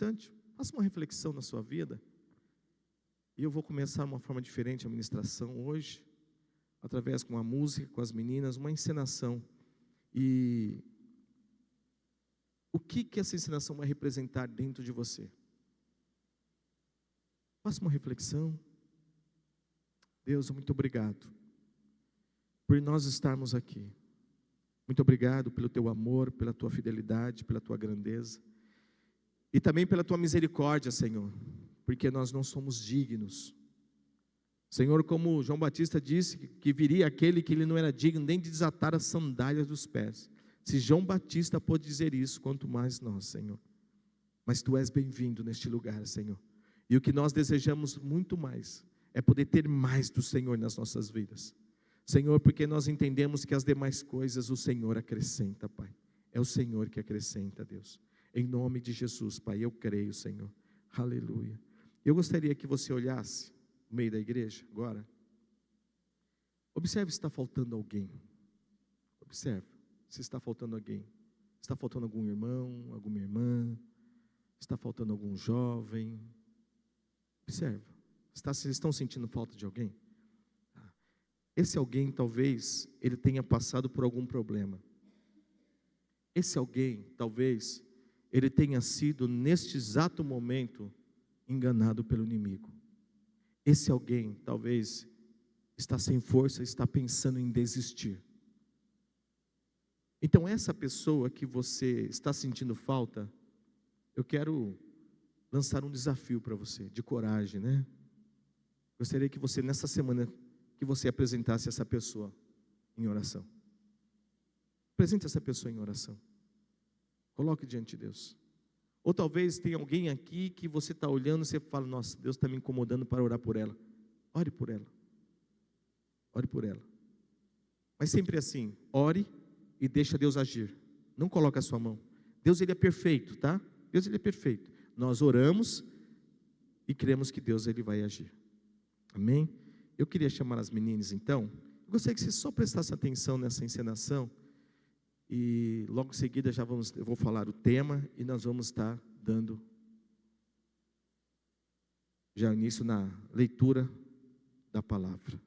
instante, faça uma reflexão na sua vida. E eu vou começar uma forma diferente a ministração hoje, através com a música, com as meninas, uma encenação. E o que essa encenação vai representar dentro de você? Faça uma reflexão. Deus, muito obrigado por nós estarmos aqui. Muito obrigado pelo teu amor, pela tua fidelidade, pela tua grandeza. E também pela tua misericórdia, Senhor, porque nós não somos dignos. Senhor, como João Batista disse que viria aquele que ele não era digno nem de desatar as sandálias dos pés. Se João Batista pôde dizer isso, quanto mais nós, Senhor. Mas tu és bem-vindo neste lugar, Senhor. E o que nós desejamos muito mais é poder ter mais do Senhor nas nossas vidas. Senhor, porque nós entendemos que as demais coisas o Senhor acrescenta, Pai. É o Senhor que acrescenta, Deus. Em nome de Jesus, Pai, eu creio, Senhor. Aleluia. Eu gostaria que você olhasse no meio da igreja agora. Observe se está faltando alguém. Observe se está faltando alguém. Está faltando algum irmão, alguma irmã? Está faltando algum jovem? Observe. Vocês estão sentindo falta de alguém? Esse alguém talvez ele tenha passado por algum problema. Esse alguém talvez ele tenha sido neste exato momento enganado pelo inimigo. Esse alguém talvez está sem força, está pensando em desistir. Então essa pessoa que você está sentindo falta, eu quero lançar um desafio para você, de coragem, né? Gostaria que você nessa semana, que você apresentasse essa pessoa em oração. Apresente essa pessoa em oração. Coloque diante de Deus. Ou talvez tenha alguém aqui que você está olhando e você fala, nossa, Deus está me incomodando para orar por ela. Ore por ela. Ore por ela. Mas sempre assim, ore e deixa Deus agir. Não coloque a sua mão. Deus, ele é perfeito, tá? Deus, ele é perfeito. Nós oramos e cremos que Deus, ele vai agir. Amém? Eu queria chamar as meninas então. Eu gostaria que você só prestasse atenção nessa encenação. E logo em seguida eu vou falar o tema e nós vamos estar dando já início na leitura da palavra.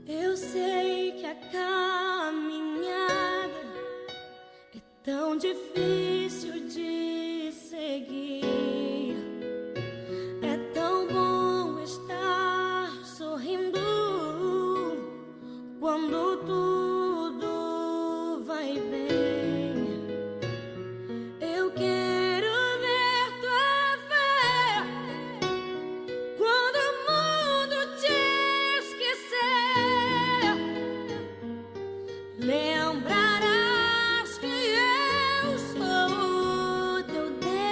Eu sei que a caminhada é tão difícil de seguir. É tão bom estar sorrindo quando tudo vai bem. Eu quero ver tua fé quando o mundo te esquecer. Lembrarás que eu sou o teu Deus.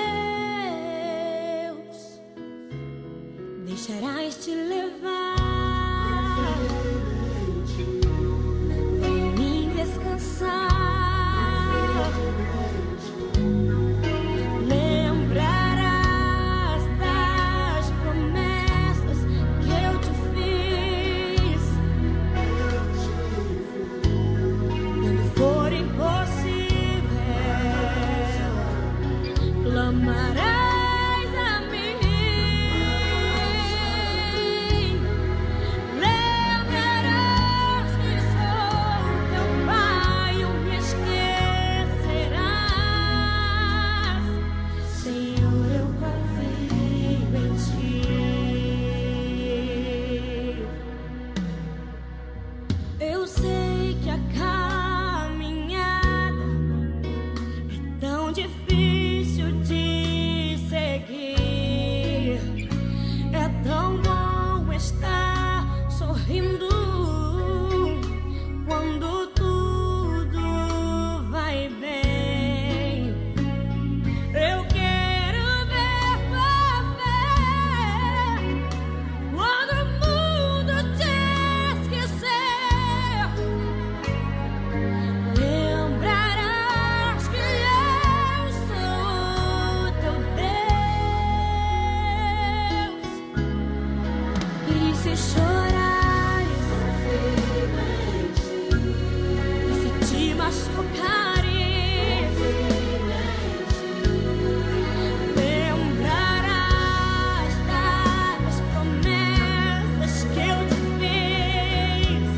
Deixarás te levar. Vem em mim descansar. Lembrarás das promessas que eu te fiz. Quando for impossível, clamarás a mim. se chorares, e se te machucares, lembrarás das promessas que eu te fiz.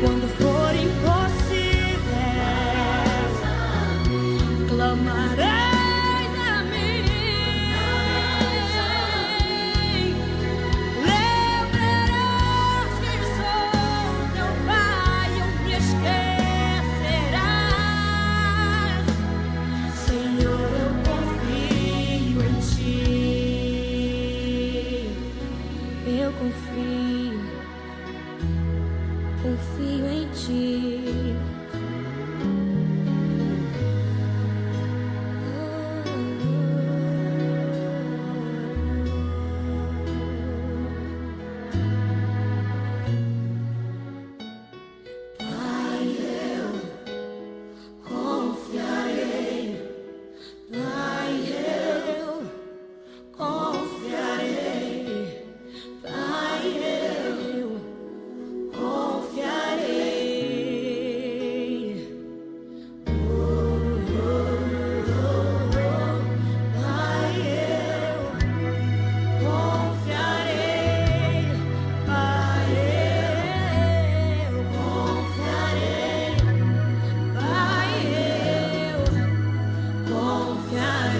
Quando for impossível, clamarás a mim. Lembrarás que sou teu pai, ou me esquecerás. Senhor, eu confio em ti. Eu confio em ti. Pai, eu confiarei. Pai, eu confiarei. Pai, eu confiarei. Pai, eu confiarei. Pai, eu confiarei. Pai, eu confiarei.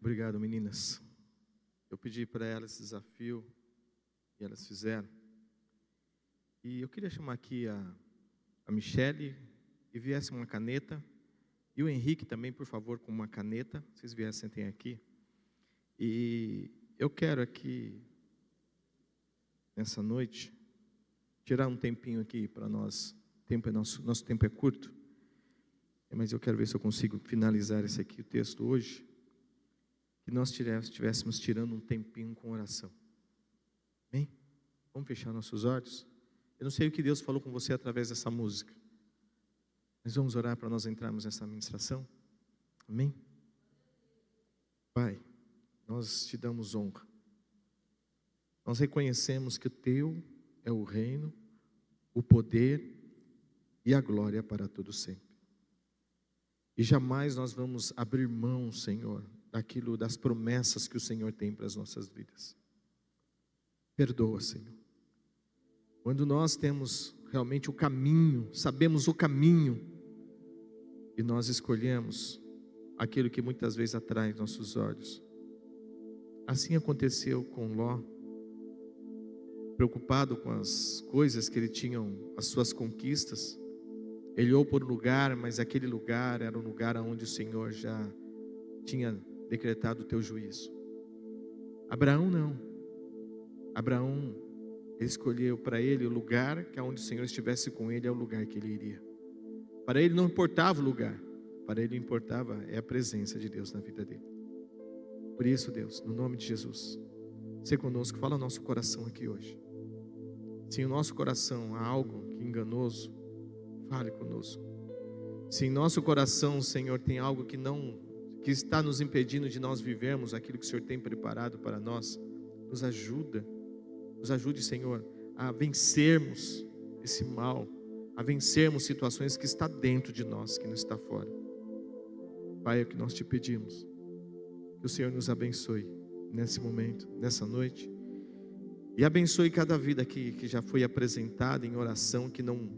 Obrigado, meninas. Eu pedi para elas esse desafio e elas fizeram. E eu queria chamar aqui a Michele e viesse uma caneta. E o Henrique também, por favor, com uma caneta. Vocês viessem até aqui. E eu quero aqui, nessa noite, tirar um tempinho aqui para nós. Nosso tempo é curto. Mas eu quero ver se eu consigo finalizar esse aqui, o texto hoje. Que nós estivéssemos tirando um tempinho com oração. Amém? Vamos fechar nossos olhos? Eu não sei o que Deus falou com você através dessa música. Mas vamos orar para nós entrarmos nessa ministração? Amém? Pai, nós te damos honra. Nós reconhecemos que o teu é o reino, o poder e a glória para todo sempre. E jamais nós vamos abrir mão, Senhor, das promessas que o Senhor tem para as nossas vidas. Perdoa, Senhor. Quando nós temos realmente o caminho, sabemos o caminho, e nós escolhemos aquilo que muitas vezes atrai nossos olhos. Assim aconteceu com Ló, preocupado com as coisas que ele tinha, as suas conquistas. Ele olhou por um lugar, mas aquele lugar era um lugar onde o Senhor já tinha decretado o teu juízo. Abraão não. Abraão escolheu para ele o lugar que onde o Senhor estivesse com ele é o lugar que ele iria. Para ele não importava o lugar, para ele importava a presença de Deus na vida dele. Por isso, Deus, no nome de Jesus, se conosco, fala nosso coração aqui hoje. Se em nosso coração há algo que enganoso, Fale conosco. Se em nosso coração, Senhor, tem algo que está nos impedindo de nós vivermos aquilo que o Senhor tem preparado para nós, nos ajude, Senhor, a vencermos esse mal, a vencermos situações que está dentro de nós, que não está fora. Pai, é o que nós te pedimos, que o Senhor nos abençoe nesse momento, nessa noite, e abençoe cada vida aqui que já foi apresentada em oração, que não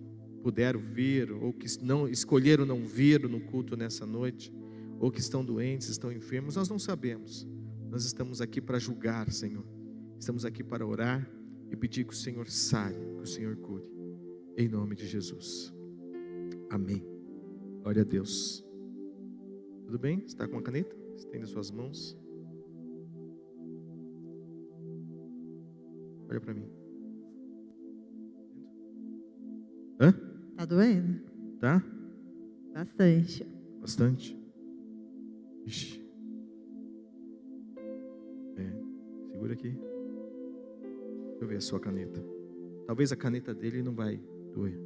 puderam vir, ou que não escolheram não vir no culto nessa noite, ou que estão doentes, estão enfermos, nós não sabemos. Nós estamos aqui para julgar, Senhor. Estamos aqui para orar e pedir que o Senhor sare, que o Senhor cure. Em nome de Jesus. Amém. Glória a Deus. Tudo bem? Você está com uma caneta? Estenda suas mãos. Olha para mim. Hã? Tá doendo? Tá? Bastante. Bastante? Ixi. Segura aqui. Deixa eu ver a sua caneta. Talvez a caneta dele não vai doer.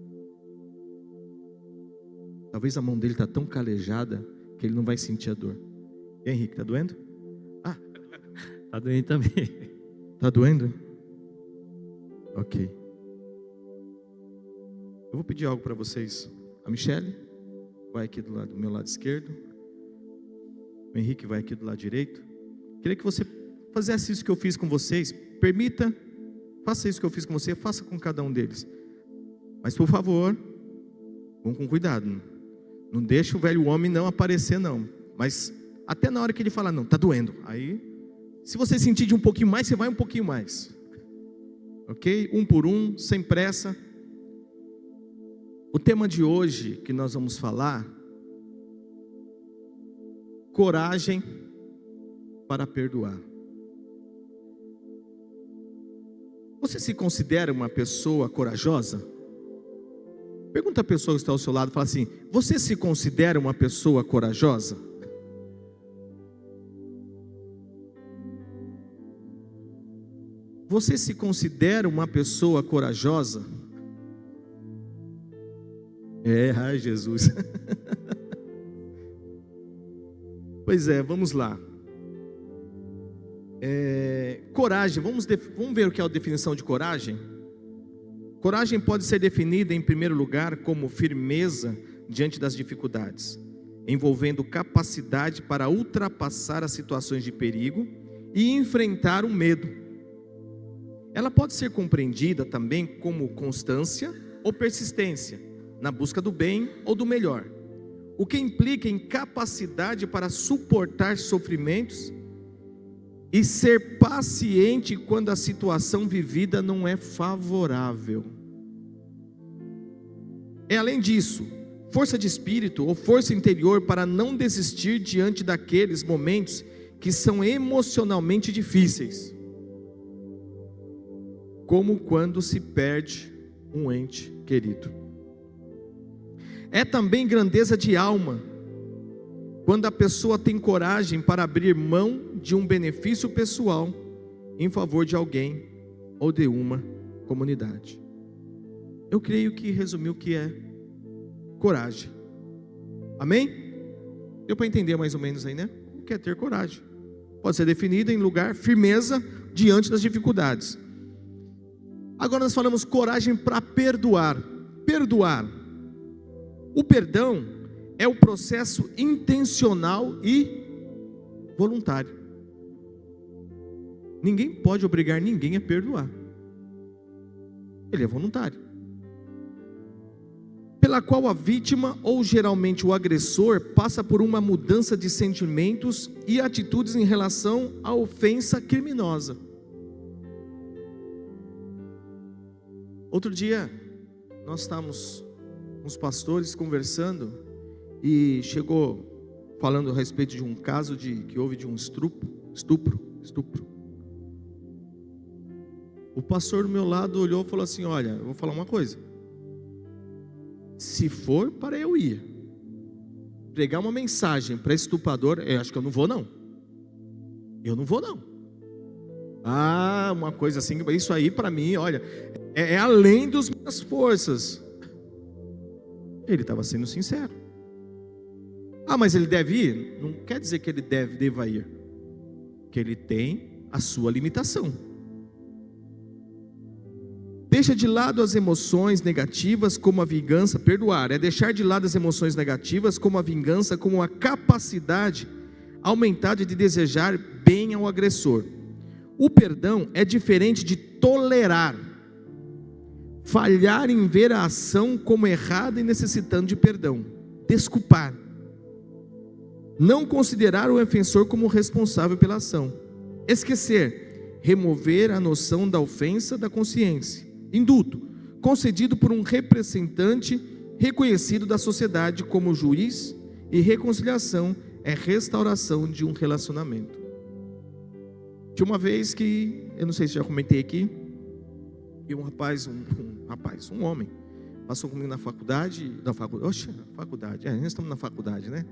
Talvez a mão dele está tão calejada que ele não vai sentir a dor. E aí, Henrique, tá doendo? Ah, Tá doendo também. tá doendo? Ok. Eu vou pedir algo para vocês. A Michele vai aqui do meu lado esquerdo. O Henrique vai aqui do lado direito. Queria que você fizesse isso que eu fiz com vocês. Permita, faça isso que eu fiz com você, faça com cada um deles. Mas por favor, vão com cuidado. Não deixe o velho homem não aparecer não. Mas até na hora que ele falar, não, tá doendo. Aí, se você sentir de um pouquinho mais, você vai um pouquinho mais. Ok? Um por um, sem pressa. O tema de hoje que nós vamos falar: coragem para perdoar. Você se considera uma pessoa corajosa? Pergunta a pessoa que está ao seu lado, fala assim: você se considera uma pessoa corajosa? Você se considera uma pessoa corajosa? Ai Jesus. Pois é, vamos lá. Coragem, vamos ver o que é a definição de coragem? Coragem pode ser definida em primeiro lugar como firmeza diante das dificuldades, envolvendo capacidade para ultrapassar as situações de perigo e enfrentar o medo. Ela pode ser compreendida também como constância ou persistência na busca do bem ou do melhor, o que implica em capacidade para suportar sofrimentos e ser paciente quando a situação vivida não é favorável. É, além disso, força de espírito ou força interior para não desistir diante daqueles momentos que são emocionalmente difíceis, como quando se perde um ente querido. É também grandeza de alma, quando a pessoa tem coragem para abrir mão de um benefício pessoal em favor de alguém ou de uma comunidade. Eu creio que resumiu o que é coragem. Amém? Deu para entender mais ou menos aí, né? O que é ter coragem? Pode ser definida em lugar firmeza diante das dificuldades. Agora nós falamos coragem para perdoar. Perdoar. O perdão é o processo intencional e voluntário. Ninguém pode obrigar ninguém a perdoar. Ele é voluntário. Pela qual a vítima, ou geralmente o agressor, passa por uma mudança de sentimentos e atitudes em relação à ofensa criminosa. Outro dia, nós estávamos com os pastores conversando e chegou falando a respeito de um caso que houve de um estupro. O pastor do meu lado olhou e falou assim: olha, eu vou falar uma coisa. Se for para eu ir pregar uma mensagem para estuprador, eu acho que eu não vou não. Eu não vou não. Ah, uma coisa assim, isso aí para mim, olha, é além das minhas forças. Ele estava sendo sincero. Ah, mas ele deve ir? Não quer dizer que ele deva ir. Que ele tem a sua limitação. Deixa de lado as emoções negativas como a vingança. Perdoar é deixar de lado as emoções negativas como a vingança, como a capacidade aumentada de desejar bem ao agressor. O perdão é diferente de tolerar. Falhar em ver a ação como errada e necessitando de perdão. Desculpar. Não considerar o ofensor como responsável pela ação. Esquecer. Remover a noção da ofensa da consciência. Indulto. Concedido por um representante reconhecido da sociedade como juiz, e reconciliação é restauração de um relacionamento. Tinha uma vez que, eu não sei se já comentei aqui, e um homem, passou comigo na faculdade, nós estamos na faculdade, né?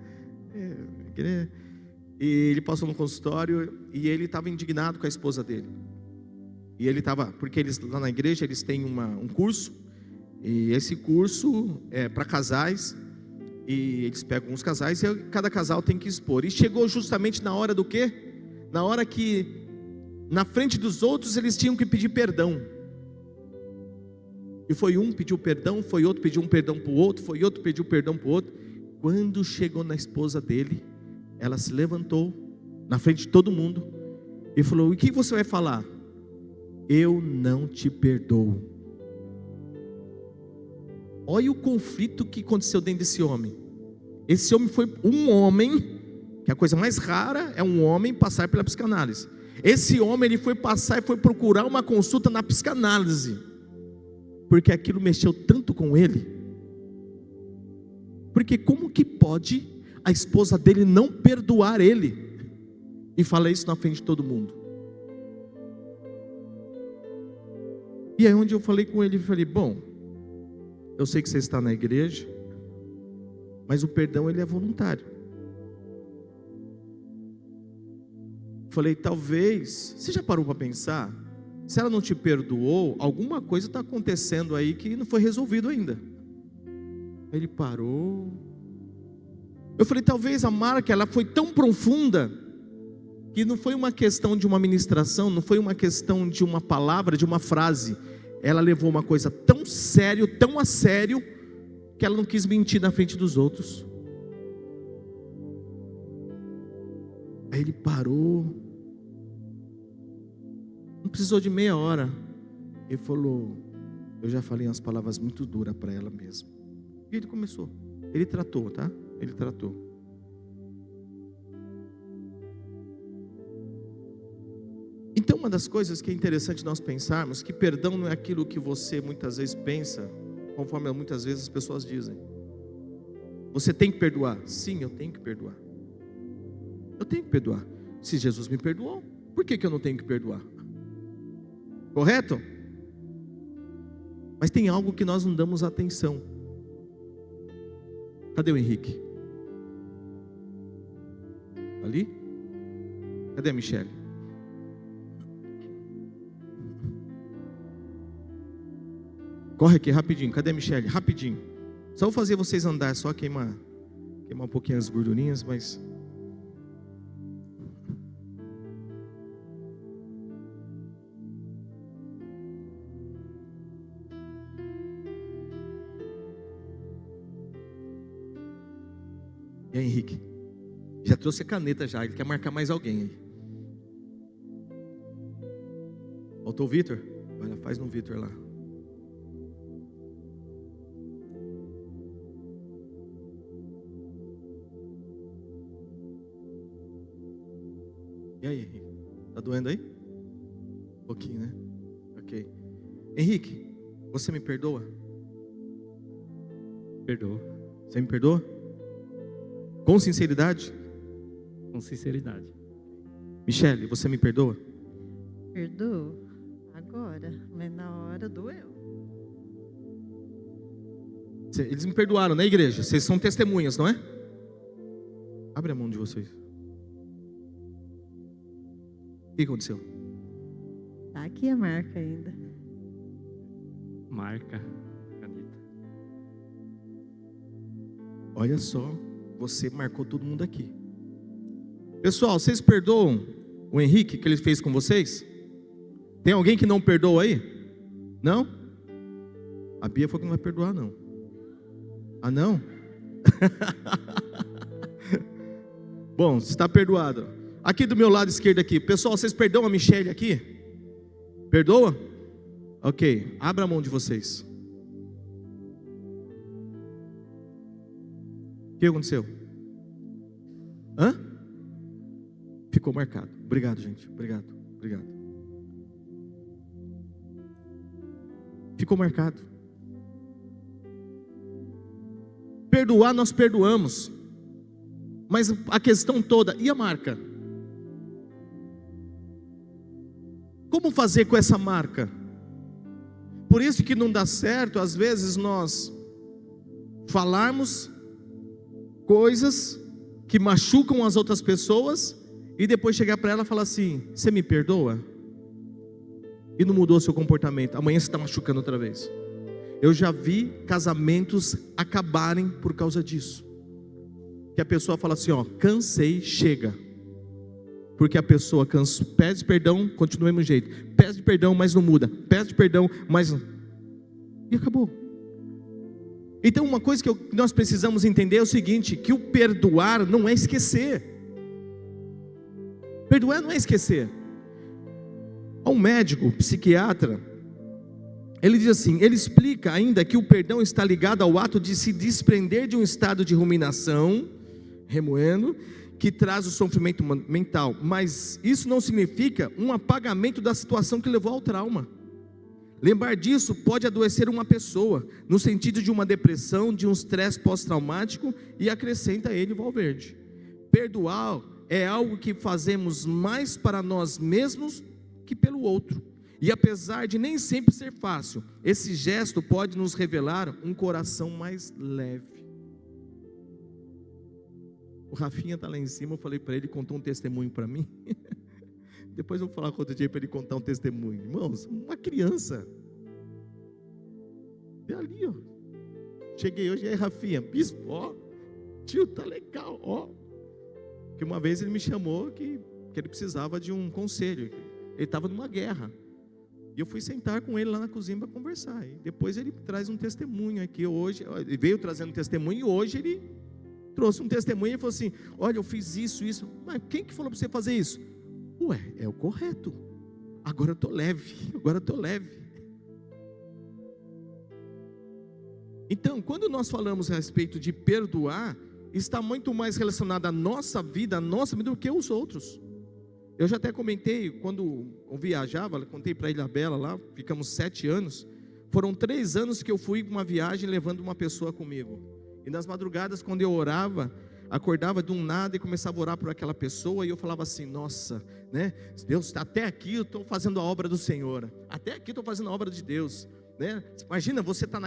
E ele passou no consultório e ele estava indignado com a esposa dele. E ele estava, porque eles lá na igreja eles têm um curso, e esse curso é para casais, e eles pegam uns casais e cada casal tem que expor. E chegou justamente na hora do quê? Na hora que, na frente dos outros, eles tinham que pedir perdão. E foi um pediu perdão, foi outro pediu um perdão para o outro, foi outro pediu perdão para o outro. Quando chegou na esposa dele, ela se levantou na frente de todo mundo e falou: o que você vai falar? Eu não te perdoo. Olha o conflito que aconteceu dentro desse homem. Esse homem foi um homem, que é a coisa mais rara é um homem passar pela psicanálise. Esse homem ele foi passar e foi procurar uma consulta na psicanálise, porque aquilo mexeu tanto com ele. Porque como que pode a esposa dele não perdoar ele? E fala isso na frente de todo mundo. E aí onde eu falei com ele, eu falei: bom, eu sei que você está na igreja, mas o perdão ele é voluntário. Falei: talvez, você já parou para pensar? Se ela não te perdoou, alguma coisa está acontecendo aí que não foi resolvido ainda. Aí ele parou. Eu falei: talvez a marca ela foi tão profunda que não foi uma questão de uma ministração, não foi uma questão de uma palavra, de uma frase. Ela levou uma coisa tão sério, tão a sério, que ela não quis mentir na frente dos outros. Aí ele parou. Não precisou de meia hora. Ele falou: eu já falei umas palavras muito duras para ela mesmo. E ele começou. Ele tratou, tá? Ele tratou. Então uma das coisas que é interessante nós pensarmos, que perdão não é aquilo que você muitas vezes pensa, conforme muitas vezes as pessoas dizem. Você tem que perdoar. Sim, eu tenho que perdoar. Eu tenho que perdoar. Se Jesus me perdoou, por que eu não tenho que perdoar? Correto? Mas tem algo que nós não damos atenção. Cadê o Henrique? Ali? Cadê a Michele? Corre aqui rapidinho. Cadê a Michele? Rapidinho. Só vou fazer vocês andar, só queimar um pouquinho as gordurinhas, mas... E aí, Henrique? Já trouxe a caneta já, ele quer marcar mais alguém aí. Faltou o Vitor? Vai lá, faz no Vitor lá. E aí, Henrique? Tá doendo aí? Um pouquinho, né? Ok. Henrique, você me perdoa? Perdoa. Você me perdoa? Com sinceridade? Com sinceridade. Michele, você me perdoa? Perdoo agora, mas na hora doeu. Eles me perdoaram na igreja. Vocês são testemunhas, não é? Abre a mão de vocês. O que aconteceu? Tá aqui a marca ainda. Marca. Caneta. Olha só, você marcou todo mundo aqui. Pessoal, vocês perdoam o Henrique que ele fez com vocês? Tem alguém que não perdoa aí? Não? A Bia falou que não vai perdoar não. Ah não? Bom, você está perdoado. Aqui do meu lado esquerdo aqui, pessoal, vocês perdoam a Michele aqui? Perdoa? Ok, abra a mão de vocês. O que aconteceu? Hã? Ficou marcado. Obrigado, gente. Obrigado. Ficou marcado. Perdoar, nós perdoamos. Mas a questão toda, e a marca? Como fazer com essa marca? Por isso que não dá certo, às vezes, nós falarmos coisas que machucam as outras pessoas e depois chegar para ela e falar assim: você me perdoa? E não mudou seu comportamento, amanhã você está machucando outra vez. Eu já vi casamentos acabarem por causa disso, que a pessoa fala assim: ó, cansei, chega. Porque a pessoa pede perdão, continua do mesmo jeito, pede perdão, mas não muda, pede perdão, mas e acabou. Então uma coisa que nós precisamos entender é o seguinte: que o perdoar não é esquecer. Perdoar não é esquecer. Há um médico, psiquiatra, ele diz assim, ele explica ainda que o perdão está ligado ao ato de se desprender de um estado de ruminação, remoendo, que traz o sofrimento mental, mas isso não significa um apagamento da situação que levou ao trauma. Lembrar disso pode adoecer uma pessoa, no sentido de uma depressão, de um estresse pós-traumático, e acrescenta ele Valverde: perdoar é algo que fazemos mais para nós mesmos que pelo outro, e apesar de nem sempre ser fácil, esse gesto pode nos revelar um coração mais leve. O Rafinha está lá em cima, eu falei para ele, contou um testemunho para mim. Depois eu vou falar com outro dia para ele contar um testemunho. Irmãos, uma criança. E ali, ó. Cheguei hoje, e aí, Rafinha, bispo, ó. Tio, tá legal, ó. Porque uma vez ele me chamou que ele precisava de um conselho. Ele estava numa guerra. E eu fui sentar com ele lá na cozinha para conversar. E depois ele traz um testemunho aqui hoje. Ele veio trazendo um testemunho e hoje ele trouxe um testemunho e falou assim: olha, eu fiz isso. Mas quem que falou para você fazer isso? Ué, é o correto. Agora eu estou leve. Então, quando nós falamos a respeito de perdoar, está muito mais relacionado à nossa vida do que os outros. Eu já até comentei, quando eu viajava, contei para a Ilha Bela lá, ficamos 7 anos. Foram 3 anos que eu fui para uma viagem levando uma pessoa comigo. E nas madrugadas, quando eu orava, acordava de um nada e começava a orar por aquela pessoa, e eu falava assim: nossa, né? Deus, até aqui eu estou fazendo a obra do Senhor, até aqui eu estou fazendo a obra de Deus, né? Imagina você estar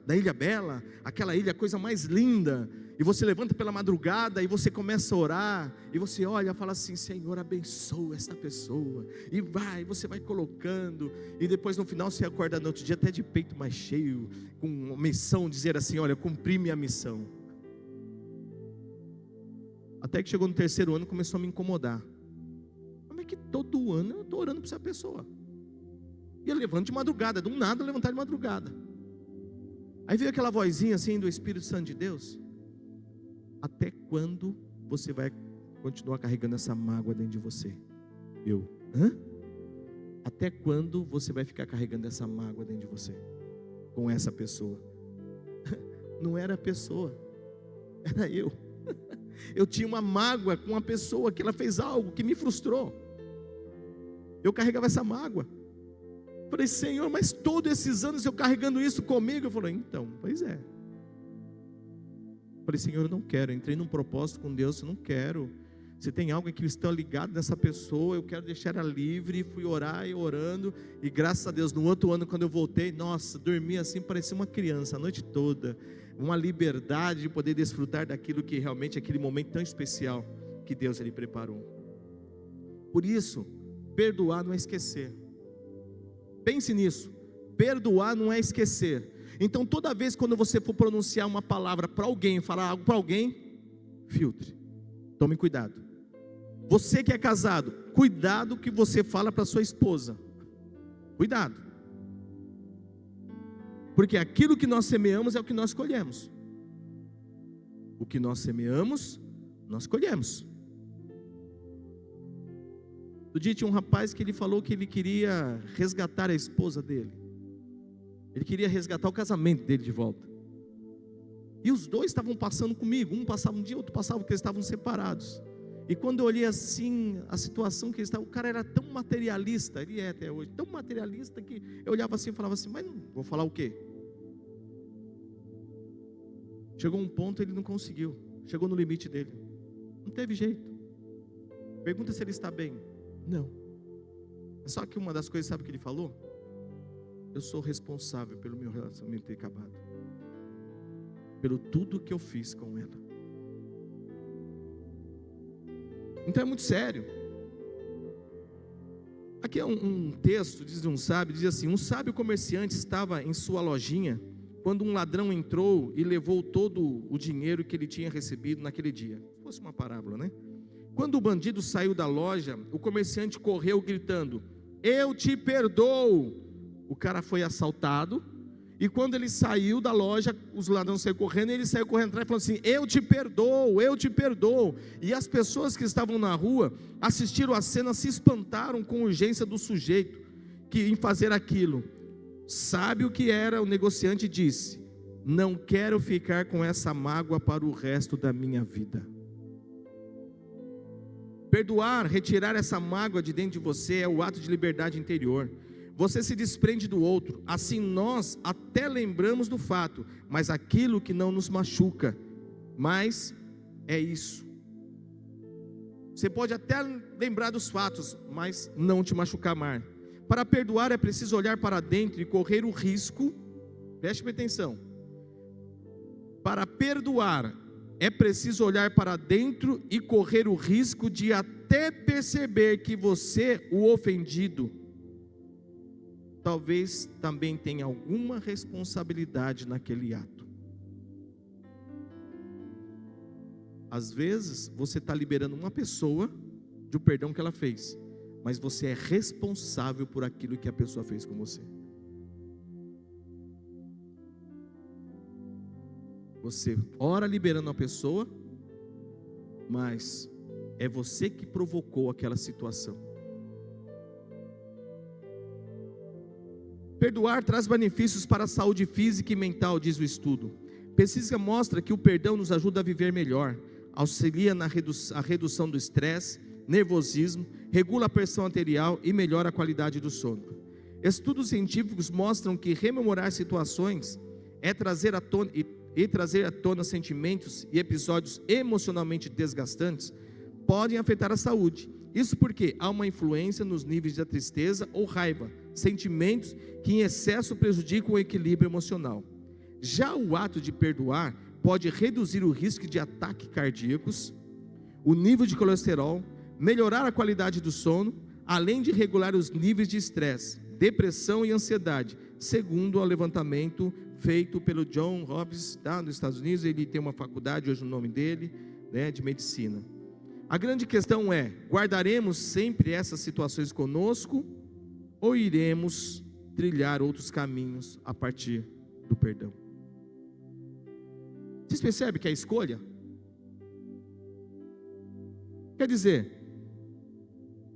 da Ilha Bela, aquela ilha, a coisa mais linda, e você levanta pela madrugada e você começa a orar, e você olha e fala assim: Senhor, abençoa esta pessoa, e você vai colocando, e depois no final você acorda no outro dia até de peito mais cheio, com uma missão, dizer assim: olha, eu cumpri minha missão. Até que chegou no 3º ano, começou a me incomodar. Como é que todo ano eu estou orando por essa pessoa? E eu levanto de madrugada, do nada levantar de madrugada. Aí veio aquela vozinha assim do Espírito Santo de Deus: até quando você vai continuar carregando essa mágoa dentro de você? Até quando você vai ficar carregando essa mágoa dentro de você? Com essa pessoa? Não era a pessoa, era eu. Eu tinha uma mágoa com uma pessoa que ela fez algo que me frustrou. Eu carregava essa mágoa. Falei: Senhor, mas todos esses anos eu carregando isso comigo. Eu falei: então, pois é. Falei: Senhor, eu não quero. Eu entrei num propósito com Deus, eu não quero. Se tem algo que está ligado nessa pessoa, eu quero deixar ela livre. Fui orar e orando, e graças a Deus, no outro ano, quando eu voltei, nossa, dormi assim, parecia uma criança a noite toda. Uma liberdade de poder desfrutar daquilo que realmente, aquele momento tão especial que Deus ele preparou. Por isso, perdoar não é esquecer. Pense nisso, perdoar não é esquecer. Então toda vez quando você for pronunciar uma palavra para alguém, falar algo para alguém, filtre, tome cuidado. Você que é casado, cuidado que você fala para sua esposa, cuidado, porque aquilo que nós semeamos é o que nós colhemos. O que nós semeamos, nós colhemos. No dia tinha um rapaz que ele falou que ele queria resgatar a esposa dele. Ele queria resgatar o casamento dele de volta. E os dois estavam passando comigo. Um passava um dia, outro passava, porque eles estavam separados. E quando eu olhei assim, a situação que eles estavam, o cara era tão materialista, ele é até hoje, tão materialista que eu olhava assim e falava assim, mas não vou falar o quê? Chegou um ponto, ele não conseguiu. Chegou no limite dele. Não teve jeito. Pergunta se ele está bem. Não. Só que uma das coisas, sabe o que ele falou? Eu sou responsável pelo meu relacionamento ter acabado. Pelo tudo que eu fiz com ela. Então é muito sério. Aqui é um texto, diz um sábio, diz assim: um sábio comerciante estava em sua lojinha quando um ladrão entrou e levou todo o dinheiro que ele tinha recebido naquele dia. Fosse uma parábola, né? Quando o bandido saiu da loja, o comerciante correu gritando: eu te perdoo. O cara foi assaltado, e quando ele saiu da loja, os ladrões saíram correndo, e ele saiu correndo atrás e falou assim: eu te perdoo, eu te perdoo. E as pessoas que estavam na rua, assistiram a cena, se espantaram com a urgência do sujeito em fazer aquilo. Sabe o que era? O negociante disse: não quero ficar com essa mágoa para o resto da minha vida. Perdoar, retirar essa mágoa de dentro de você é o ato de liberdade interior. Você se desprende do outro. Assim nós até lembramos do fato, mas aquilo que não nos machuca. Mas é isso. Você pode até lembrar dos fatos, mas não te machucar mais. Para perdoar é preciso olhar para dentro e correr o risco. Preste atenção. Para perdoar é preciso olhar para dentro e correr o risco de até perceber que você, o ofendido, talvez também tenha alguma responsabilidade naquele ato. Às vezes você está liberando uma pessoa do perdão que ela fez, mas você é responsável por aquilo que a pessoa fez com você. Você ora liberando a pessoa, mas é você que provocou aquela situação. Perdoar traz benefícios para a saúde física e mental, diz o estudo. Pesquisa mostra que o perdão nos ajuda a viver melhor, auxilia na redução do estresse, nervosismo, regula a pressão arterial e melhora a qualidade do sono. Estudos científicos mostram que rememorar situações é trazer à tona sentimentos e episódios emocionalmente desgastantes podem afetar a saúde. Isso porque há uma influência nos níveis de tristeza ou raiva, sentimentos que em excesso prejudicam o equilíbrio emocional. Já o ato de perdoar pode reduzir o risco de ataques cardíacos, o nível de colesterol, melhorar a qualidade do sono, além de regular os níveis de estresse, depressão e ansiedade, segundo o levantamento feito pelo John Hopkins, nos Estados Unidos. Ele tem uma faculdade, hoje o nome dele, de medicina. A grande questão é: guardaremos sempre essas situações conosco ou iremos trilhar outros caminhos a partir do perdão? Vocês percebem que é a escolha? Quer dizer,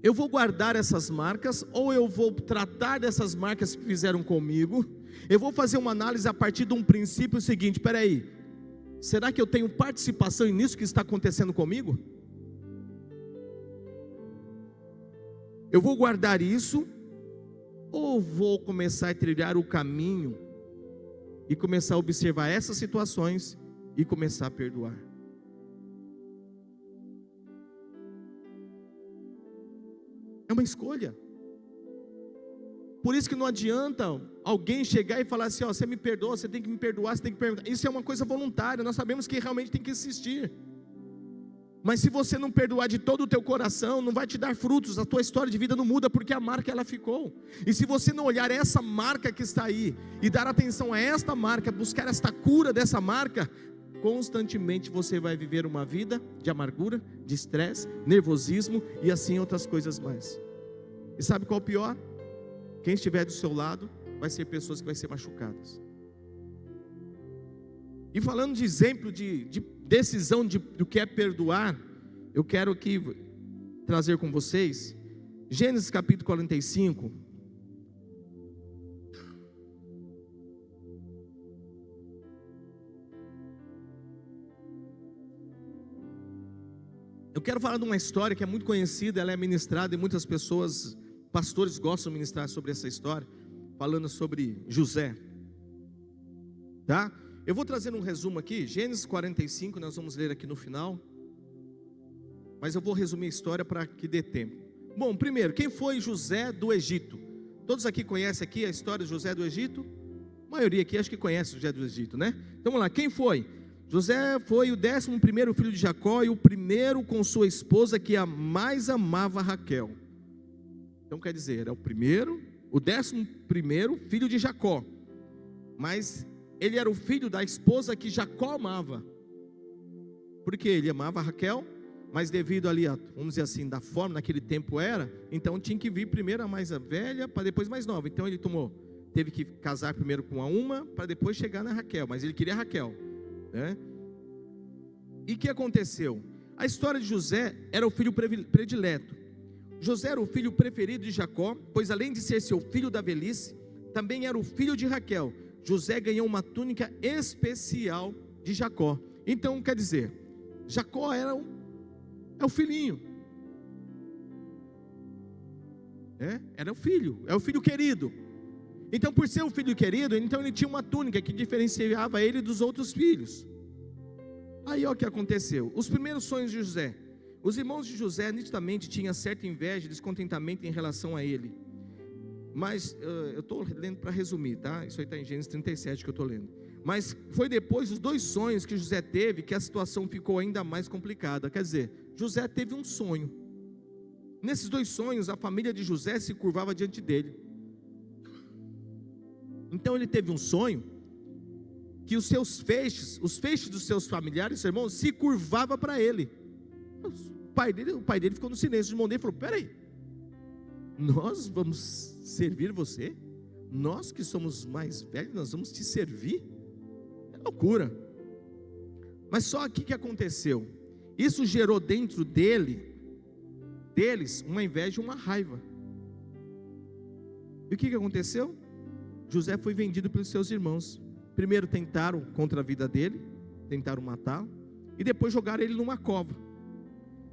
eu vou guardar essas marcas ou eu vou tratar dessas marcas que fizeram comigo? Eu vou fazer uma análise a partir de um princípio seguinte: espera aí, será que eu tenho participação nisso que está acontecendo comigo? Eu vou guardar isso ou vou começar a trilhar o caminho e começar a observar essas situações e começar a perdoar? É uma escolha. Por isso que não adianta alguém chegar e falar assim: ó, você me perdoa, você tem que me perdoar, você tem que perguntar. Isso é uma coisa voluntária, nós sabemos que realmente tem que insistir. Mas se você não perdoar de todo o teu coração, não vai te dar frutos, a tua história de vida não muda, porque a marca ela ficou. E se você não olhar essa marca que está aí, e dar atenção a esta marca, buscar esta cura dessa marca, constantemente você vai viver uma vida de amargura, de estresse, nervosismo e assim outras coisas mais. E sabe qual é o pior? Quem estiver do seu lado, vai ser pessoas que vão ser machucadas. E falando de exemplo de decisão do que é perdoar, eu quero aqui trazer com vocês Gênesis capítulo 45. Eu quero falar de uma história que é muito conhecida, ela é ministrada e muitas pessoas, pastores gostam de ministrar sobre essa história, falando sobre José. Tá? Eu vou trazer um resumo aqui, Gênesis 45, nós vamos ler aqui no final, mas eu vou resumir a história para que dê tempo. Bom, primeiro, quem foi José do Egito? Todos aqui conhecem aqui a história de José do Egito? A maioria aqui acho que conhece José do Egito, né? Então vamos lá, quem foi? José foi o 11º filho de Jacó e o primeiro com sua esposa que a mais amava, Raquel. Então quer dizer, é o 11º filho de Jacó, mas ele era o filho da esposa que Jacó amava, porque ele amava Raquel, mas devido ali, vamos dizer assim, da forma naquele tempo era, então tinha que vir primeiro a mais velha, para depois mais nova. Então ele teve que casar primeiro com uma, para depois chegar na Raquel, mas ele queria Raquel, né? E o que aconteceu? A história de José era o filho predileto. José era o filho preferido de Jacó, pois além de ser seu filho da velhice, também era o filho de Raquel. José ganhou uma túnica especial de Jacó. Então quer dizer, Jacó é o filhinho, era o filho, é o filho querido. Então por ser o filho querido, então ele tinha uma túnica que diferenciava ele dos outros filhos. Aí olha o que aconteceu, os primeiros sonhos de José. Os irmãos de José nitidamente tinham certa inveja e descontentamento em relação a ele. Mas eu estou lendo para resumir, tá? Isso aí está em Gênesis 37 que eu estou lendo. Mas foi depois dos 2 sonhos que José teve que a situação ficou ainda mais complicada. Quer dizer, José teve um sonho. Nesses 2 sonhos, a família de José se curvava diante dele. Então ele teve um sonho que os feixes dos seus familiares, seus irmãos, se curvava para ele. O pai dele ficou no silêncio, o irmão dele falou: peraí, nós vamos servir você? Nós que somos mais velhos, nós vamos te servir? É loucura. Mas só aqui que aconteceu, isso gerou dentro deles uma inveja e uma raiva. E o que aconteceu? José foi vendido pelos seus irmãos. Primeiro tentaram contra a vida dele, tentaram matá-lo, e depois jogaram ele numa cova.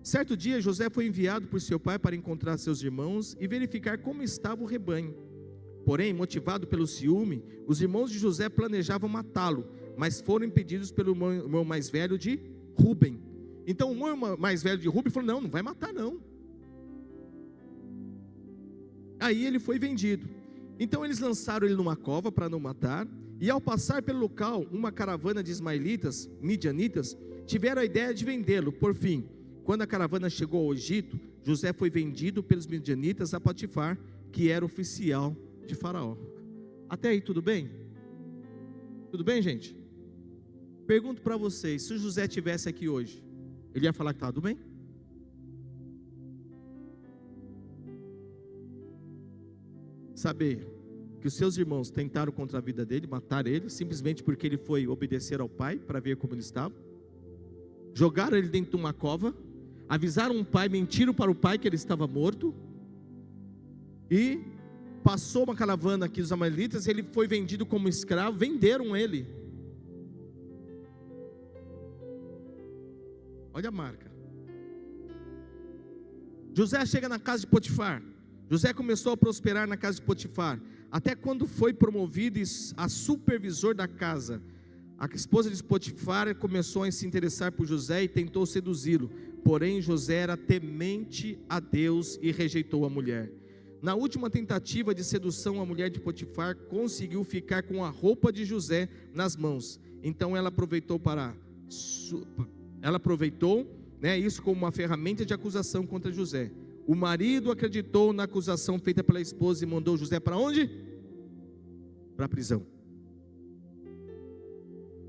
Certo dia José foi enviado por seu pai para encontrar seus irmãos e verificar como estava o rebanho. Porém, motivado pelo ciúme, os irmãos de José planejavam matá-lo, mas foram impedidos pelo irmão mais velho de Rubem. Então o irmão mais velho de Rubem falou: não vai matar não. Aí ele foi vendido. Então eles lançaram ele numa cova para não matar, e ao passar pelo local, uma caravana de ismaelitas, midianitas, tiveram a ideia de vendê-lo. Por fim, quando a caravana chegou ao Egito, José foi vendido pelos midianitas a Potifar, que era oficial de Faraó. Até aí tudo bem? Tudo bem, gente? Pergunto para vocês, se o José estivesse aqui hoje, ele ia falar que estava tudo bem? Saber que os seus irmãos tentaram contra a vida dele, matar ele, simplesmente porque ele foi obedecer ao pai, para ver como ele estava. Jogaram ele dentro de uma cova, avisaram o pai, mentiram para o pai que ele estava morto, e passou uma caravana aqui dos amalequitas, ele foi vendido como escravo, venderam ele. Olha a marca. José chega na casa de Potifar. José começou a prosperar na casa de Potifar, até quando foi promovido a supervisor da casa. A esposa de Potifar começou a se interessar por José e tentou seduzi-lo, porém José era temente a Deus e rejeitou a mulher. Na última tentativa de sedução, a mulher de Potifar conseguiu ficar com a roupa de José nas mãos. Então ela aproveitou né, isso como uma ferramenta de acusação contra José. O marido acreditou na acusação feita pela esposa e mandou José para onde? Para a prisão.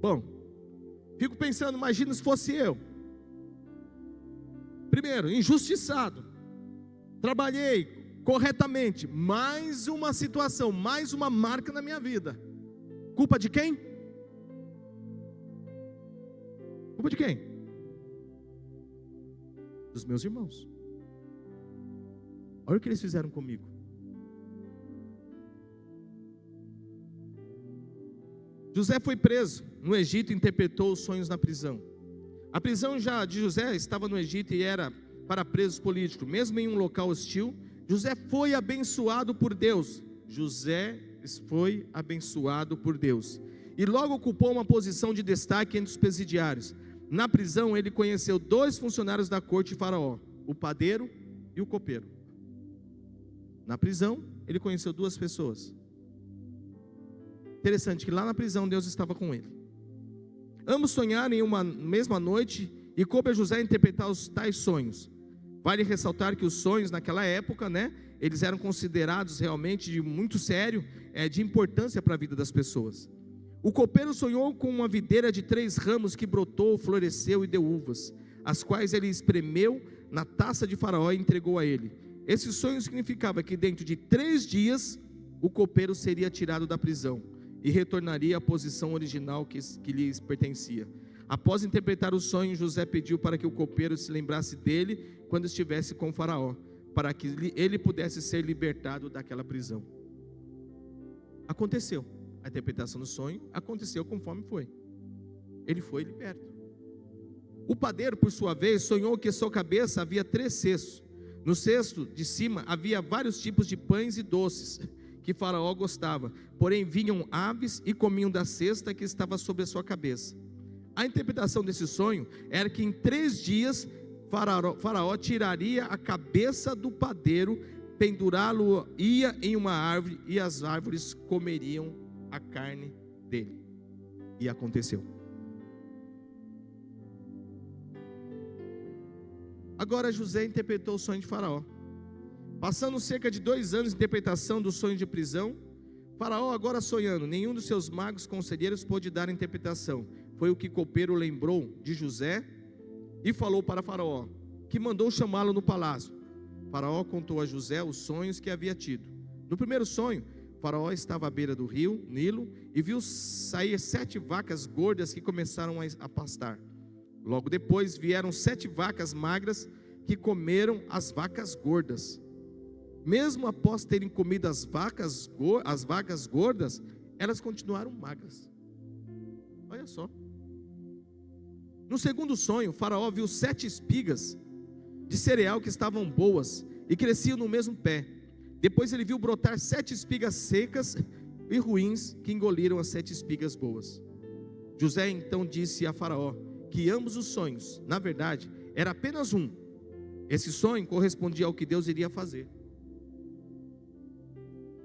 Bom, fico pensando, imagina se fosse eu. Primeiro, injustiçado. Trabalhei corretamente. Mais uma situação, mais uma marca na minha vida. Culpa de quem? Culpa de quem? Dos meus irmãos. Olha o que eles fizeram comigo. José foi preso no Egito e interpretou os sonhos na prisão. A prisão já de José estava no Egito e era para presos políticos. Mesmo em um local hostil, José foi abençoado por Deus. José foi abençoado por Deus. E logo ocupou uma posição de destaque entre os presidiários. Na prisão ele conheceu 2 funcionários da corte de Faraó, o padeiro e o copeiro. Na prisão ele conheceu 2 pessoas. Interessante que lá na prisão Deus estava com ele. Ambos sonharam em uma mesma noite e coube a José interpretar os tais sonhos. Vale ressaltar que os sonhos naquela época, né, eles eram considerados realmente de muito sério, de importância para a vida das pessoas. O copeiro sonhou com uma videira de 3 ramos que brotou, floresceu e deu uvas, as quais ele espremeu na taça de Faraó e entregou a ele. Esse sonho significava que dentro de 3 dias o copeiro seria tirado da prisão e retornaria à posição original que lhe pertencia. Após interpretar o sonho, José pediu para que o copeiro se lembrasse dele quando estivesse com o Faraó, para que ele pudesse ser libertado daquela prisão. Aconteceu. A interpretação do sonho aconteceu conforme foi. Ele foi liberto. O padeiro, por sua vez, sonhou que em sua cabeça havia 3 cestos. No cesto de cima havia vários tipos de pães e doces que Faraó gostava, porém vinham aves e comiam da cesta que estava sobre a sua cabeça. A interpretação desse sonho era que em 3 dias Faraó tiraria a cabeça do padeiro, pendurá-lo-ia em uma árvore e as árvores comeriam a carne dele. E aconteceu. Agora José interpretou o sonho de Faraó. Passando cerca de 2 anos de interpretação do sonho de prisão, Faraó agora sonhando, nenhum dos seus magos conselheiros pôde dar a interpretação. Foi o que o copeiro lembrou de José e falou para Faraó, que mandou chamá-lo no palácio. Faraó contou a José os sonhos que havia tido. No primeiro sonho, Faraó estava à beira do rio Nilo e viu sair 7 vacas gordas que começaram a pastar. Logo depois vieram 7 vacas magras que comeram as vacas gordas. Mesmo após terem comido as vacas gordas, elas continuaram magras. Olha só. No segundo sonho, Faraó viu 7 espigas de cereal que estavam boas e cresciam no mesmo pé. Depois ele viu brotar 7 espigas secas e ruins que engoliram as 7 espigas boas. José então disse a Faraó que ambos os sonhos, na verdade, era apenas um. Esse sonho correspondia ao que Deus iria fazer.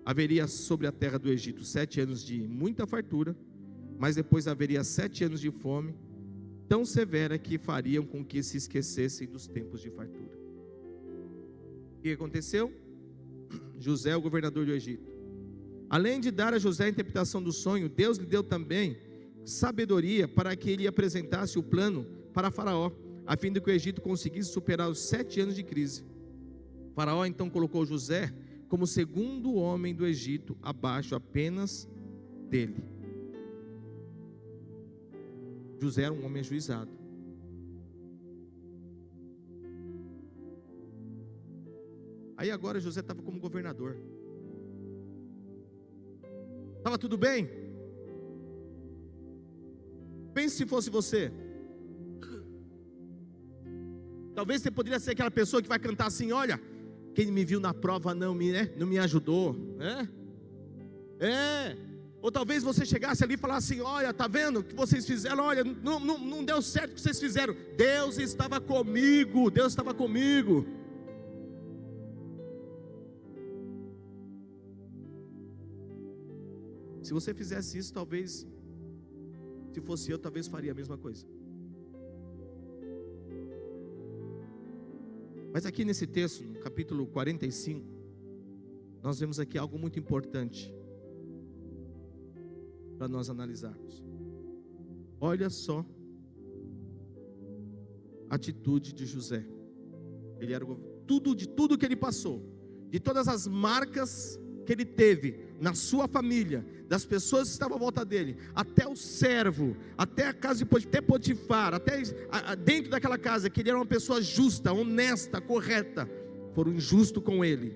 Haveria sobre a terra do Egito 7 anos de muita fartura, mas depois haveria 7 anos de fome, tão severa que fariam com que se esquecessem dos tempos de fartura. O que aconteceu? José, o governador do Egito. Além de dar a José a interpretação do sonho, Deus lhe deu também sabedoria para que ele apresentasse o plano para Faraó, a fim de que o Egito conseguisse superar os 7 anos de crise. Faraó então colocou José como segundo homem do Egito, abaixo apenas dele. José era um homem ajuizado. Aí agora José estava como governador. Estava tudo bem? Pense se fosse você. Talvez você poderia ser aquela pessoa que vai cantar assim: olha, quem me viu na prova não me ajudou, Ou talvez você chegasse ali e falasse assim: olha, tá vendo o que vocês fizeram? Olha, não deu certo o que vocês fizeram. Deus estava comigo, Deus estava comigo. Se você fizesse isso, talvez, se fosse eu, talvez faria a mesma coisa. Mas aqui nesse texto, no capítulo 45, nós vemos aqui algo muito importante para nós analisarmos. Olha só a atitude de José. Ele era de tudo que ele passou, de todas as marcas que ele teve na sua família, das pessoas que estavam à volta dele, até o servo, até a casa de até Potifar, até dentro daquela casa, que ele era uma pessoa justa, honesta, correta, foram injustos com ele.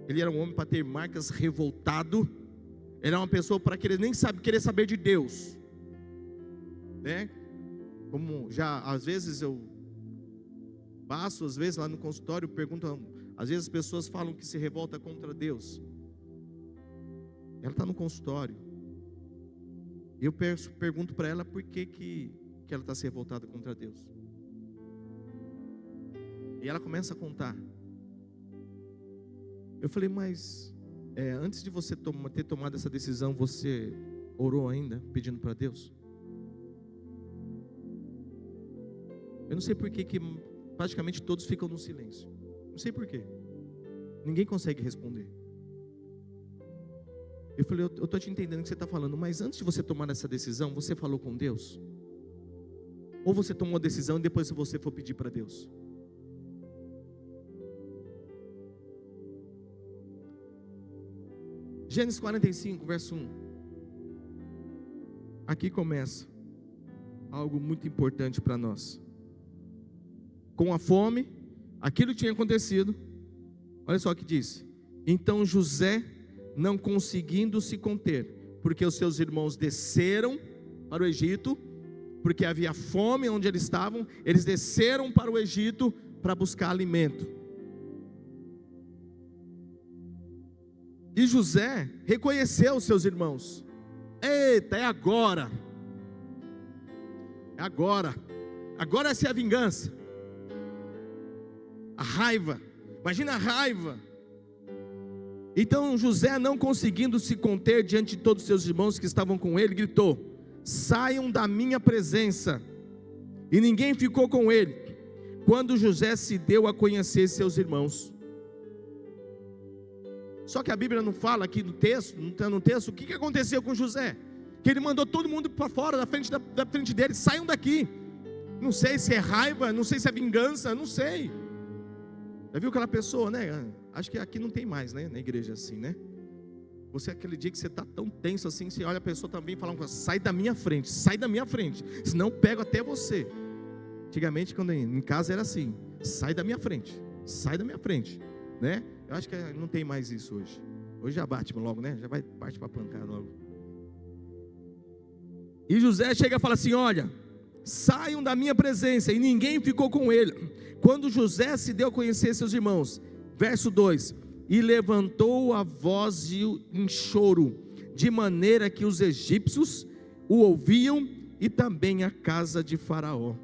Ele era um homem para ter marcas, revoltado. Ele era uma pessoa para querer saber de Deus, né? Como já às vezes eu passo, às vezes lá no consultório pergunto, às vezes as pessoas falam que se revolta contra Deus. Ela está no consultório. Eu pergunto para ela por que ela está se revoltada contra Deus. E ela começa a contar. Eu falei, mas antes de você ter tomado essa decisão, você orou ainda, pedindo para Deus? Eu não sei por que praticamente todos ficam no silêncio. Não sei por quê. Ninguém consegue responder. Eu falei, eu estou te entendendo o que você está falando, mas antes de você tomar essa decisão, você falou com Deus? Ou você tomou a decisão e depois você for pedir para Deus? Gênesis 45, verso 1. Aqui começa algo muito importante para nós. Com a fome, aquilo tinha acontecido. Olha só o que diz. Então José, não conseguindo se conter, porque os seus irmãos desceram para o Egito, porque havia fome onde eles estavam, eles desceram para o Egito para buscar alimento. E José reconheceu os seus irmãos. Eita, é agora. É agora. Agora essa é a vingança. A raiva. Imagina a raiva. Então José, não conseguindo se conter diante de todos os seus irmãos que estavam com ele, gritou: saiam da minha presença. E ninguém ficou com ele, quando José se deu a conhecer seus irmãos. Só que a Bíblia não fala aqui no texto, não está no texto, o que aconteceu com José? Que ele mandou todo mundo para fora, da frente dele: saiam daqui. Não sei se é raiva, não sei se é vingança, não sei. Já viu aquela pessoa, né? Acho que aqui não tem mais, né? Na igreja assim, né? Você, aquele dia que você está tão tenso assim, você olha a pessoa também e fala uma coisa: sai da minha frente, senão eu pego até você. Antigamente, quando em casa era assim: sai da minha frente, né? Eu acho que não tem mais isso hoje. Hoje já bate logo, né? Já vai parte para pancar logo. E José chega e fala assim: olha, saiam da minha presença. E ninguém ficou com ele, quando José se deu a conhecer seus irmãos. Verso 2: e levantou a voz em choro, de maneira que os egípcios o ouviam, e também a casa de Faraó.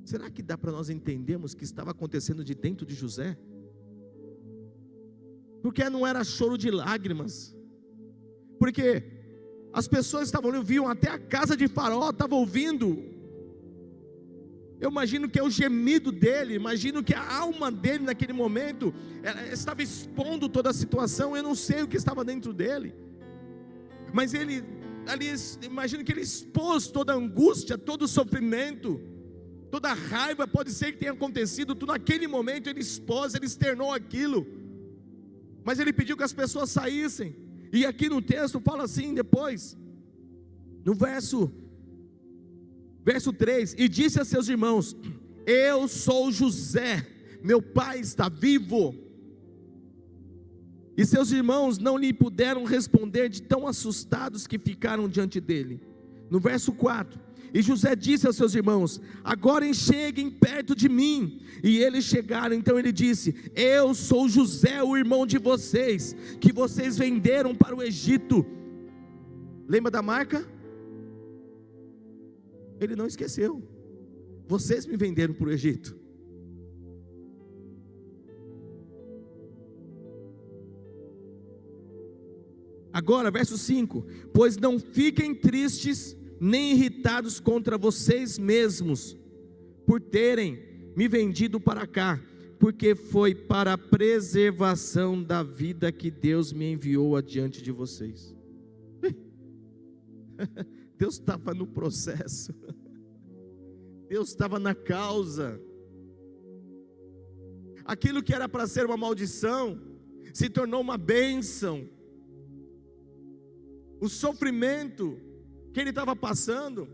Será que dá para nós entendermos o que estava acontecendo de dentro de José? Porque não era choro de lágrimas, porque as pessoas estavam ali, viam até a casa de Faraó, estavam ouvindo. Eu imagino que é o gemido dele, imagino que a alma dele naquele momento, ela estava expondo toda a situação. Eu não sei o que estava dentro dele, mas ele ali, imagino que ele expôs toda a angústia, todo o sofrimento, toda a raiva, pode ser que tenha acontecido tudo naquele momento. Ele expôs, ele externou aquilo, mas ele pediu que as pessoas saíssem. E aqui no texto fala assim depois, no verso 3: e disse a seus irmãos: eu sou José, meu pai está vivo. E seus irmãos não lhe puderam responder, de tão assustados que ficaram diante dele. No verso 4: e José disse aos seus irmãos: agora cheguem perto de mim. E eles chegaram. Então ele disse: eu sou José, o irmão de vocês, que vocês venderam para o Egito. Lembra da marca? Ele não esqueceu. Vocês me venderam para o Egito. Agora, verso 5: pois não fiquem tristes nem irritados contra vocês mesmos, por terem me vendido para cá, porque foi para a preservação da vida que Deus me enviou adiante de vocês. Deus estava no processo, Deus estava na causa. Aquilo que era para ser uma maldição se tornou uma bênção. O sofrimento que ele estava passando,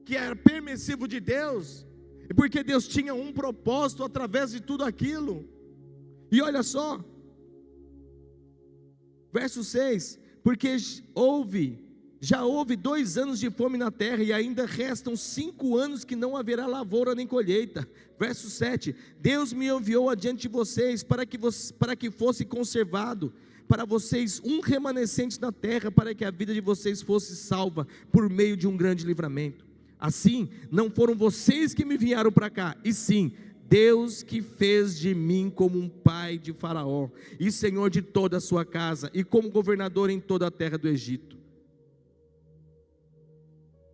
que era permissivo de Deus, porque Deus tinha um propósito através de tudo aquilo. E olha só, verso 6: porque já houve 2 anos de fome na terra, e ainda restam 5 anos que não haverá lavoura nem colheita. Verso 7: Deus me enviou adiante de vocês para que fosse conservado para vocês um remanescente na terra, para que a vida de vocês fosse salva por meio de um grande livramento. Assim, não foram vocês que me enviaram para cá, e sim Deus que fez de mim como um pai de Faraó, e senhor de toda a sua casa, e como governador em toda a terra do Egito.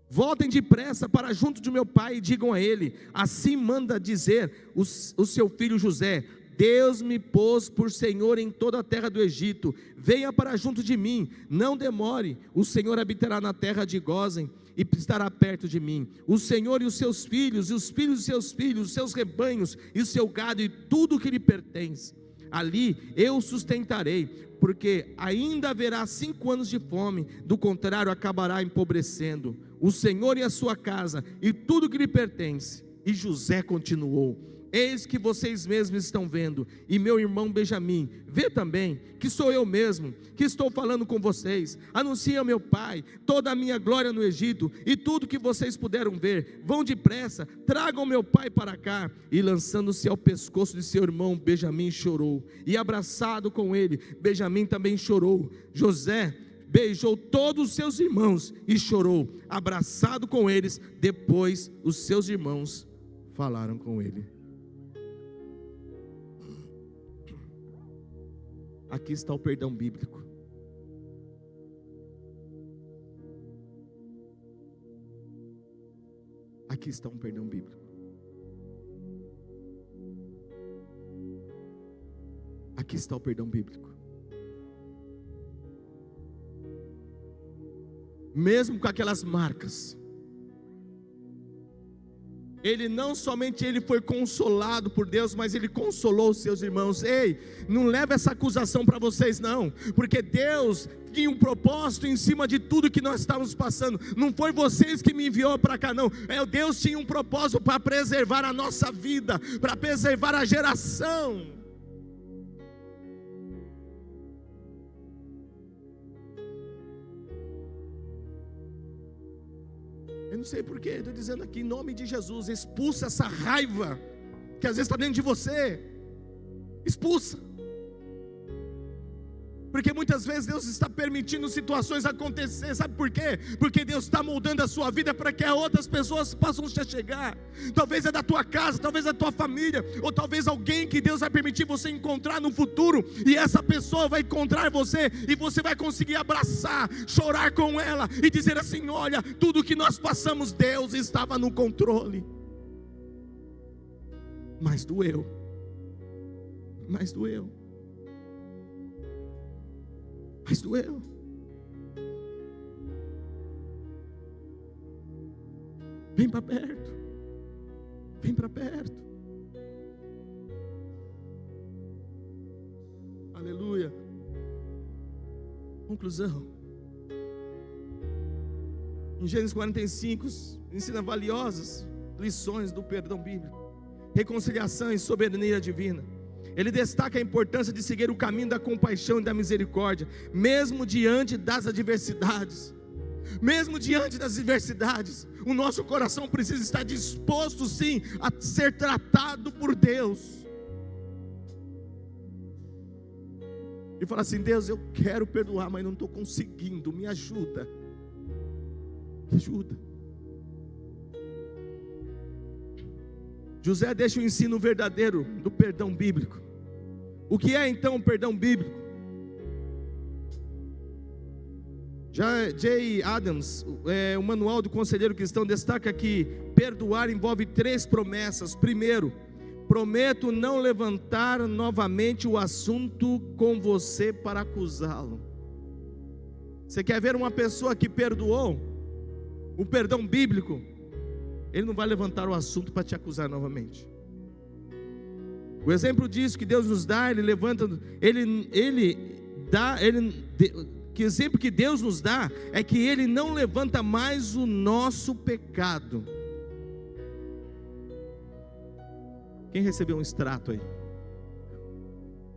Voltem depressa para junto de meu pai e digam a ele: assim manda dizer o seu filho José: Deus me pôs por senhor em toda a terra do Egito, venha para junto de mim, não demore, o Senhor habitará na terra de Gósen, e estará perto de mim, o Senhor e os seus filhos, e os filhos de seus filhos, os seus rebanhos, e o seu gado, e tudo que lhe pertence. Ali eu sustentarei, porque ainda haverá 5 anos de fome, do contrário acabará empobrecendo o Senhor e a sua casa, e tudo que lhe pertence. E José continuou: eis que vocês mesmos estão vendo, e meu irmão Benjamim vê também, que sou eu mesmo que estou falando com vocês. Anuncie ao meu pai toda a minha glória no Egito, e tudo que vocês puderam ver. Vão depressa, tragam meu pai para cá. E lançando-se ao pescoço de seu irmão, Benjamim chorou, e abraçado com ele, Benjamim também chorou. José beijou todos os seus irmãos e chorou, abraçado com eles. Depois os seus irmãos falaram com ele. Aqui está o perdão bíblico. Aqui está um perdão bíblico. Aqui está o perdão bíblico. Mesmo com aquelas marcas, ele não somente ele foi consolado por Deus, mas ele consolou os seus irmãos. Ei, não leva essa acusação para vocês não, porque Deus tinha um propósito em cima de tudo que nós estávamos passando. Não foi vocês que me enviou para cá não, Deus tinha um propósito para preservar a nossa vida, para preservar a geração. Eu não sei porquê, estou dizendo aqui em nome de Jesus: expulsa essa raiva que às vezes está dentro de você. Expulsa. Porque muitas vezes Deus está permitindo situações acontecer. Sabe por quê? Porque Deus está moldando a sua vida para que outras pessoas possam te chegar. Talvez é da tua casa, talvez é da tua família, ou talvez alguém que Deus vai permitir você encontrar no futuro, e essa pessoa vai encontrar você, e você vai conseguir abraçar, chorar com ela, e dizer assim: olha, tudo que nós passamos, Deus estava no controle. Mas doeu. Mas doeu. Mas doeu. Vem para perto. Vem para perto. Aleluia. Conclusão. Em Gênesis 45 ensina valiosas lições do perdão bíblico, reconciliação e soberania divina. Ele destaca a importância de seguir o caminho da compaixão e da misericórdia, mesmo diante das adversidades. Mesmo diante das adversidades, o nosso coração precisa estar disposto sim a ser tratado por Deus. E falar assim: Deus, eu quero perdoar, mas não estou conseguindo, me ajuda. Me ajuda. José deixa o ensino verdadeiro do perdão bíblico. O que é então o perdão bíblico? J. Adams, o Manual do Conselheiro Cristão, destaca que perdoar envolve 3 promessas. Primeiro, prometo não levantar novamente o assunto com você para acusá-lo. Você quer ver uma pessoa que perdoou, o perdão bíblico? Ele não vai levantar o assunto para te acusar novamente. O exemplo disso que Deus nos dá, que exemplo que Deus nos dá é que Ele não levanta mais o nosso pecado. Quem recebeu um extrato aí?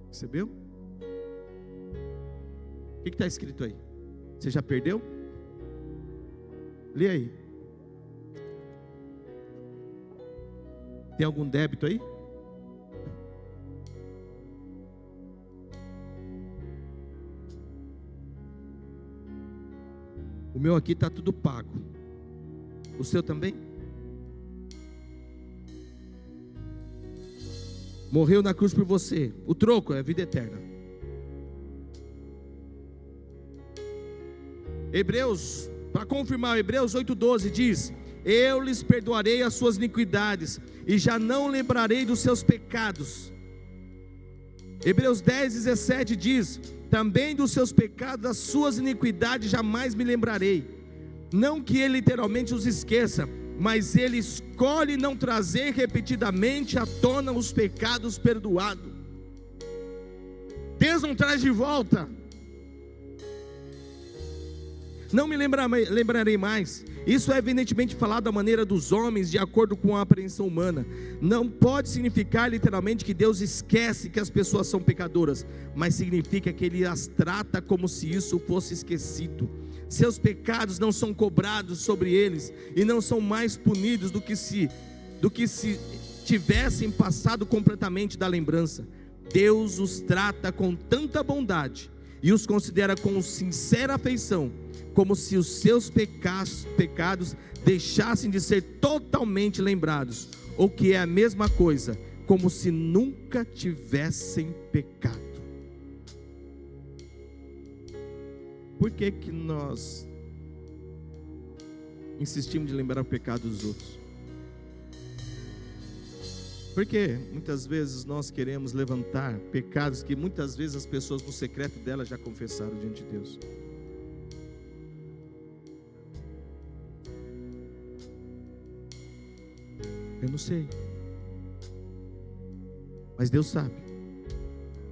Recebeu? O que está escrito aí? Você já perdeu? Lê aí. Tem algum débito aí? O meu aqui está tudo pago. O seu também? Morreu na cruz por você. O troco é a vida eterna. Hebreus, para confirmar, Hebreus 8:12 diz: eu lhes perdoarei as suas iniquidades e já não lembrarei dos seus pecados. Hebreus 10:17 diz: também dos seus pecados, das suas iniquidades jamais me lembrarei. Não que ele literalmente os esqueça, mas ele escolhe não trazer repetidamente à tona os pecados perdoados. Deus não traz de volta. Não me lembrarei mais. Isso é evidentemente falado da maneira dos homens, de acordo com a apreensão humana. Não pode significar literalmente que Deus esquece que as pessoas são pecadoras, mas significa que Ele as trata como se isso fosse esquecido. Seus pecados não são cobrados sobre eles e não são mais punidos do que se tivessem passado completamente da lembrança. Deus os trata com tanta bondade e os considera com sincera afeição, como se os seus pecados deixassem de ser totalmente lembrados, ou que é a mesma coisa, como se nunca tivessem pecado. Por que que nós insistimos de lembrar o pecado dos outros? Porque muitas vezes nós queremos levantar pecados que muitas vezes as pessoas no secreto delas já confessaram diante de Deus. Eu não sei, mas Deus sabe.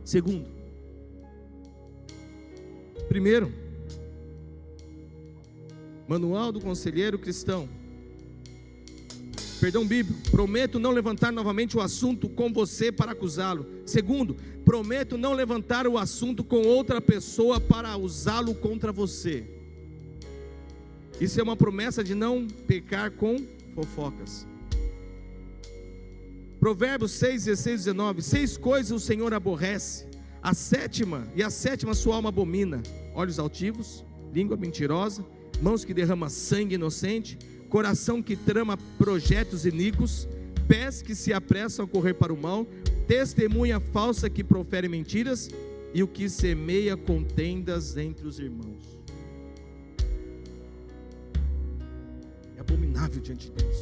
Segundo, primeiro, Manual do Conselheiro Cristão, perdão bíblico: prometo não levantar novamente o assunto com você para acusá-lo. Segundo, prometo não levantar o assunto com outra pessoa para usá-lo contra você. Isso é uma promessa de não pecar com fofocas. Provérbios 6, 16, 19: 6 coisas o Senhor aborrece, a sétima sua alma abomina: olhos altivos, língua mentirosa, mãos que derramam sangue inocente, coração que trama projetos iníquos, pés que se apressam a correr para o mal, testemunha falsa que profere mentiras, e o que semeia contendas entre os irmãos. É abominável diante de Deus.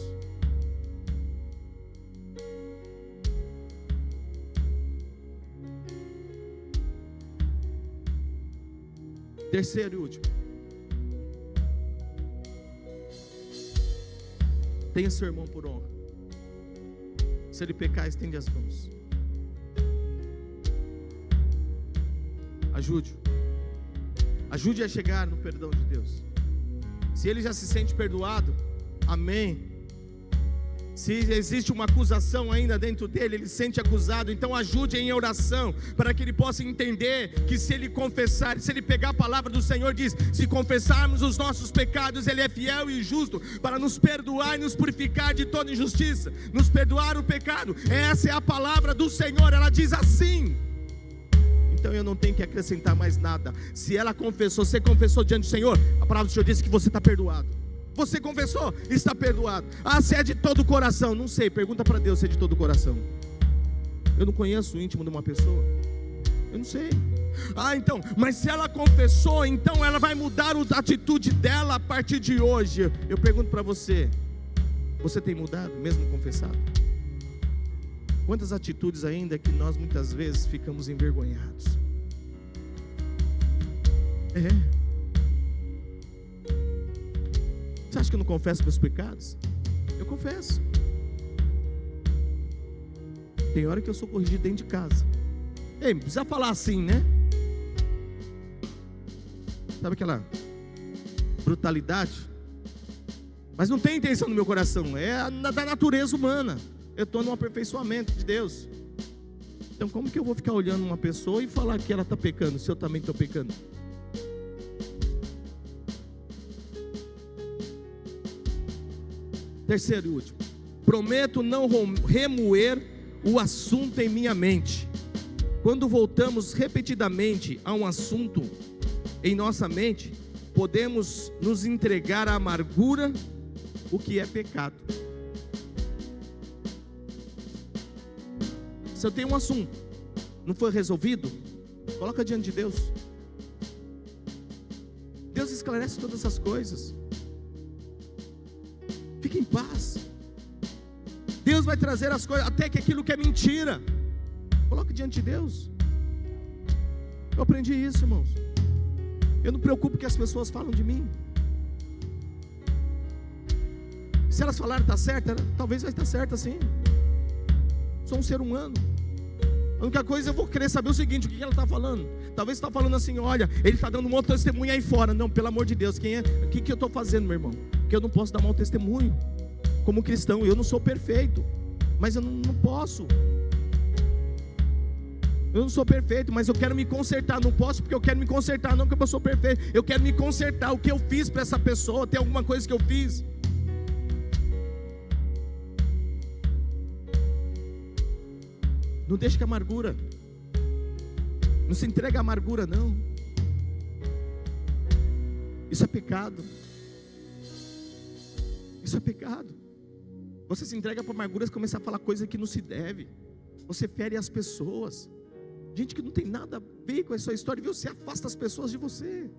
Terceiro e último: tenha seu irmão por honra. Se ele pecar, estende as mãos. Ajude a chegar no perdão de Deus. Se ele já se sente perdoado, amém. Se existe uma acusação ainda dentro dele, ele se sente acusado, então ajude em oração, para que ele possa entender que se ele confessar, se ele pegar a palavra do Senhor, diz: se confessarmos os nossos pecados, Ele é fiel e justo para nos perdoar e nos purificar de toda injustiça, nos perdoar o pecado. Essa é a palavra do Senhor, ela diz assim. Então eu não tenho que acrescentar mais nada. Se ela confessou, você confessou diante do Senhor, a palavra do Senhor diz que você está perdoado. Você confessou, está perdoado. Ah, se é de todo o coração, não sei, pergunta para Deus se é de todo o coração. Eu não conheço o íntimo de uma pessoa, eu não sei. Ah, então, mas se ela confessou, então ela vai mudar a atitude dela a partir de hoje. Eu pergunto para você: você tem mudado, mesmo confessado? Quantas atitudes ainda que nós muitas vezes ficamos envergonhados? Você acha que eu não confesso meus pecados? Eu confesso. Tem hora que eu sou corrigido dentro de casa. Ei, não precisa falar assim, né? Sabe aquela brutalidade? Mas não tem intenção no meu coração. É da natureza humana. Eu estou no aperfeiçoamento de Deus. Então como que eu vou ficar olhando uma pessoa e falar que ela está pecando, se eu também estou pecando? Terceiro e último: prometo não remoer o assunto em minha mente. Quando voltamos repetidamente a um assunto em nossa mente, podemos nos entregar à amargura, o que é pecado. Se eu tenho um assunto, não foi resolvido, coloca diante de Deus. Deus esclarece todas as coisas. Fique em paz. Deus vai trazer as coisas, até que aquilo que é mentira, coloque diante de Deus. Eu aprendi isso, irmãos. Eu não me preocupo que as pessoas falam de mim. Se elas falarem que está certa, talvez vai estar certa sim. Sou um ser humano. A única coisa, eu vou querer saber o seguinte: o que ela está falando. Talvez está falando assim: olha, ele está dando um mau testemunho aí fora. Não, pelo amor de Deus, quem é? O que eu estou fazendo, meu irmão? Porque eu não posso dar mau testemunho como cristão. Eu não sou perfeito, mas eu não posso. Eu não sou perfeito, mas eu quero me consertar. Não posso porque eu quero me consertar, não porque eu sou perfeito. Eu quero me consertar. O que eu fiz para essa pessoa? Tem alguma coisa que eu fiz? Não deixe que a amargura, não se entregue à amargura, não. Isso é pecado. Isso é pecado. Você se entrega para a amargura e começa a falar coisa que não se deve. Você fere as pessoas. Gente que não tem nada a ver com a sua história, viu? Você afasta as pessoas de você.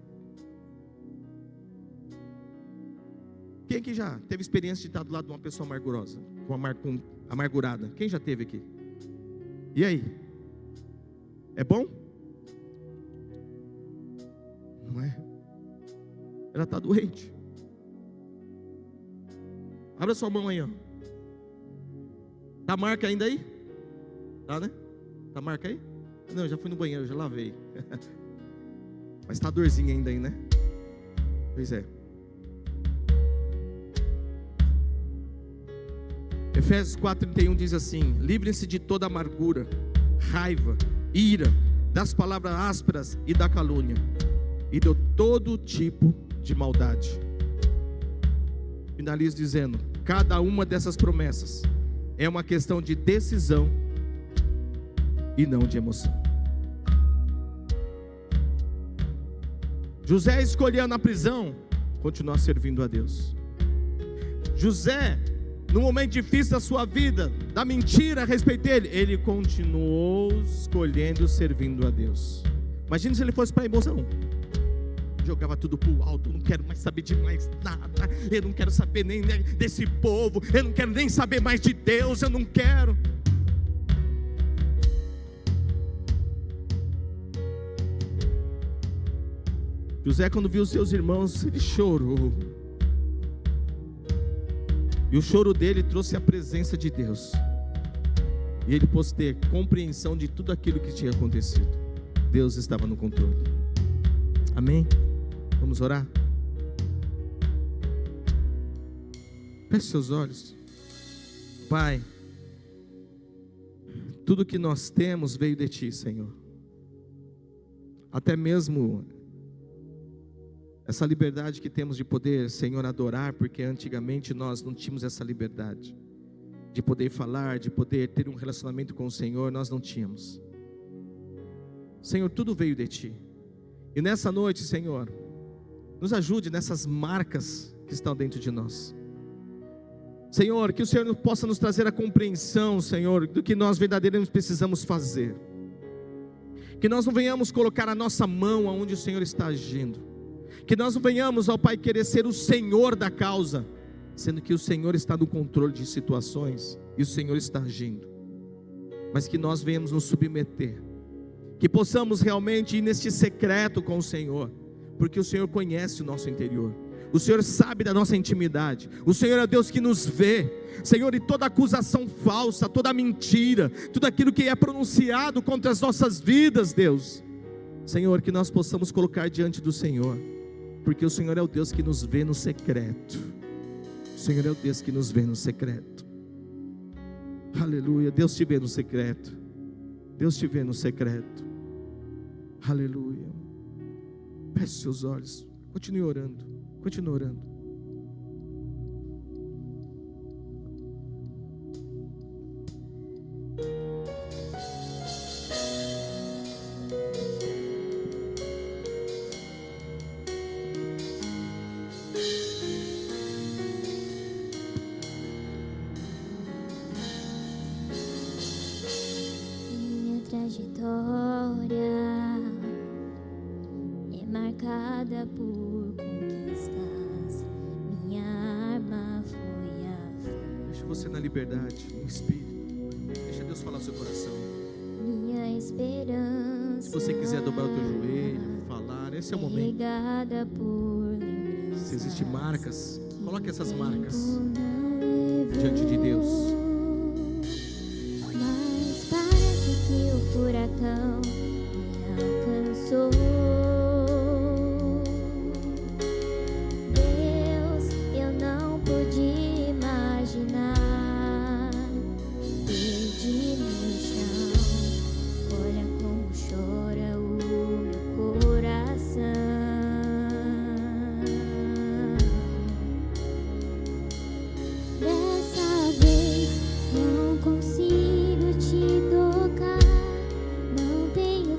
Quem aqui já teve experiência de estar do lado de uma pessoa amargurosa, com amargurada? Quem já teve aqui? E aí? É bom? Não é? Ela está doente. Abra sua mão aí, ó. Tá a marca ainda aí? Tá, né? Tá a marca aí? Não, já fui no banheiro, já lavei. Mas tá a dorzinha ainda aí, né? Pois é. Efésios 4:31 diz assim: livrem-se de toda amargura, raiva, ira, das palavras ásperas e da calúnia, e de todo tipo de maldade. Finalizo dizendo: cada uma dessas promessas é uma questão de decisão e não de emoção. José escolheu na prisão continuar servindo a Deus. José, no momento difícil da sua vida, da mentira a respeito dele, ele continuou escolhendo, servindo a Deus. Imagina se ele fosse para a emoção, jogava tudo para o alto. Não quero mais saber de mais nada. Eu não quero saber nem desse povo. Eu não quero nem saber mais de Deus. Eu não quero. José, quando viu seus irmãos, ele chorou. E o choro dele trouxe a presença de Deus. E ele pôde ter compreensão de tudo aquilo que tinha acontecido. Deus estava no controle. Amém? Vamos orar? Feche seus olhos. Pai, tudo que nós temos veio de Ti, Senhor. Até mesmo essa liberdade que temos de poder, Senhor, adorar, porque antigamente nós não tínhamos essa liberdade de poder falar, de poder ter um relacionamento com o Senhor, nós não tínhamos. Senhor, tudo veio de Ti. E nessa noite, Senhor, nos ajude nessas marcas que estão dentro de nós. Senhor, que o Senhor possa nos trazer a compreensão, Senhor, do que nós verdadeiramente precisamos fazer. Que nós não venhamos colocar a nossa mão aonde o Senhor está agindo. Que nós não venhamos, ó Pai, querer ser o Senhor da causa, sendo que o Senhor está no controle de situações e o Senhor está agindo. Mas que nós venhamos nos submeter, que possamos realmente ir neste secreto com o Senhor, porque o Senhor conhece o nosso interior, o Senhor sabe da nossa intimidade, o Senhor é Deus que nos vê, Senhor, e toda acusação falsa, toda mentira, tudo aquilo que é pronunciado contra as nossas vidas, Deus, Senhor, que nós possamos colocar diante do Senhor, porque o Senhor é o Deus que nos vê no secreto, o Senhor é o Deus que nos vê no secreto. Aleluia, Deus te vê no secreto, Deus te vê no secreto. Aleluia. Feche seus olhos, continue orando, continue orando. Minha trajetória é marcada por conquistas. Minha arma foi a fé. Deixa você na liberdade, no Espírito. Deixa Deus falar no seu coração. Minha esperança. Se você quiser dobrar o teu joelho, falar, esse é o momento. Regada por lembranças. Se existem marcas, coloque essas marcas Não levou. diante de Deus. Mas parece que o furacão me alcançou. Deus, eu não pude imaginar. Perdi meu chão. Olha como chora o meu coração. Dessa vez não consigo te tocar, não tenho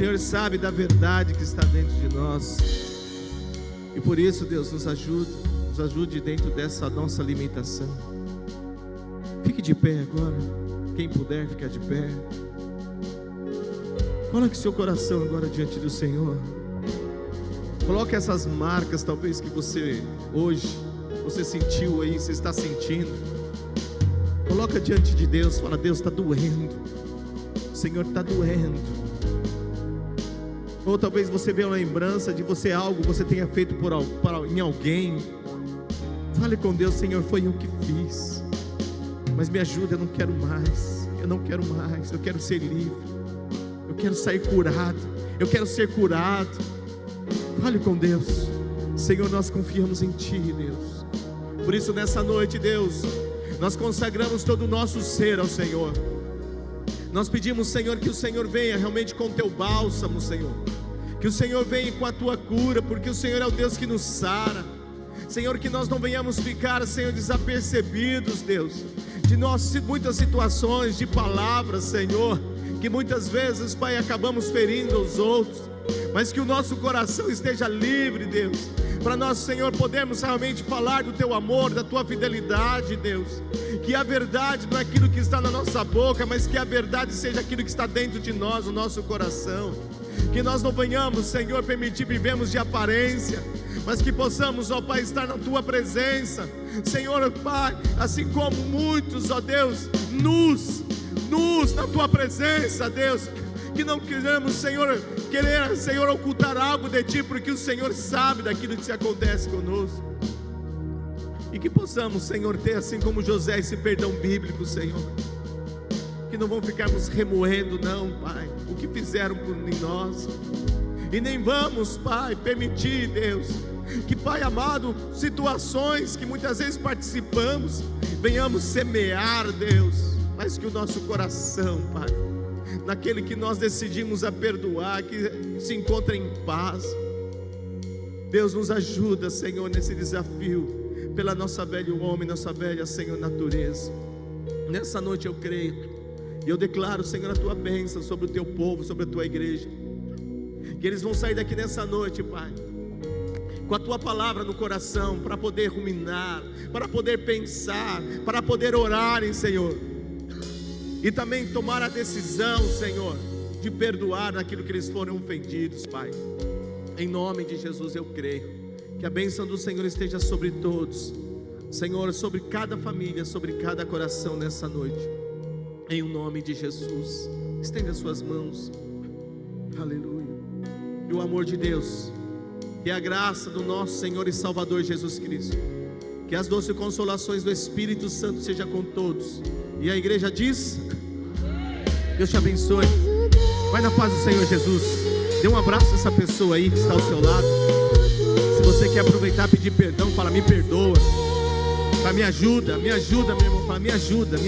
Senhor sabe da verdade que está dentro de nós. E por isso, Deus, nos ajude dentro dessa nossa limitação. Fique de pé agora. Quem puder ficar de pé. Coloque seu coração agora diante do Senhor. Coloque essas marcas, talvez, que você hoje, você sentiu aí, você está sentindo. Coloca diante de Deus. Fala: Deus, está doendo. Senhor, está doendo. Ou talvez você venha uma lembrança de você algo você tenha feito em alguém. Fale com Deus: Senhor, foi eu que fiz, mas me ajuda, eu não quero mais. Eu não quero mais, eu quero ser livre. Eu quero sair curado. Eu quero ser curado. Fale com Deus. Senhor, nós confiamos em Ti, Deus. Por isso nessa noite, Deus, nós consagramos todo o nosso ser ao Senhor. Nós pedimos, Senhor, que o Senhor venha realmente com o Teu bálsamo, Senhor. Que o Senhor venha com a Tua cura, porque o Senhor é o Deus que nos sara. Senhor, que nós não venhamos ficar, Senhor, desapercebidos, Deus, de muitas situações, de palavras, Senhor, que muitas vezes, Pai, acabamos ferindo os outros. Mas que o nosso coração esteja livre, Deus, para nós, Senhor, podermos realmente falar do Teu amor, da Tua fidelidade, Deus. Que a verdade não é aquilo que está na nossa boca, mas que a verdade seja aquilo que está dentro de nós, o nosso coração. Que nós não venhamos, Senhor, permitir vivermos de aparência, mas que possamos, ó Pai, estar na Tua presença, Senhor, Pai, assim como muitos, ó Deus, nus na Tua presença, Deus. Que não queremos, Senhor, ocultar algo de Ti, porque o Senhor sabe daquilo que se acontece conosco. E que possamos, Senhor, ter assim como José esse perdão bíblico, Senhor. Que não vão ficarmos remoendo, não, Pai, o que fizeram em nós. E nem vamos, Pai, permitir, Deus, que, Pai amado, situações que muitas vezes participamos, venhamos semear, Deus, mas que o nosso coração, Pai, naquele que nós decidimos a perdoar, que se encontra em paz. Deus, nos ajuda, Senhor, nesse desafio, pela nossa velha homem, nossa velha, Senhor, natureza. Nessa noite eu creio, e eu declaro, Senhor, a Tua bênção sobre o Teu povo, sobre a Tua igreja. Que eles vão sair daqui nessa noite, Pai, com a Tua palavra no coração, para poder ruminar, para poder pensar, para poder orarem, Senhor. E também tomar a decisão, Senhor, de perdoar naquilo que eles foram ofendidos, Pai. Em nome de Jesus eu creio. Que a bênção do Senhor esteja sobre todos, Senhor, sobre cada família, sobre cada coração nessa noite. Em nome de Jesus. Estenda as suas mãos. Aleluia. E o amor de Deus, e a graça do nosso Senhor e Salvador Jesus Cristo, que as doces consolações do Espírito Santo seja com todos. E a igreja diz: Deus te abençoe. Vai na paz do Senhor Jesus. Dê um abraço a essa pessoa aí que está ao seu lado. Se você quer aproveitar e pedir perdão, fala: me perdoa. Fala: me ajuda, meu irmão. Fala: me ajuda.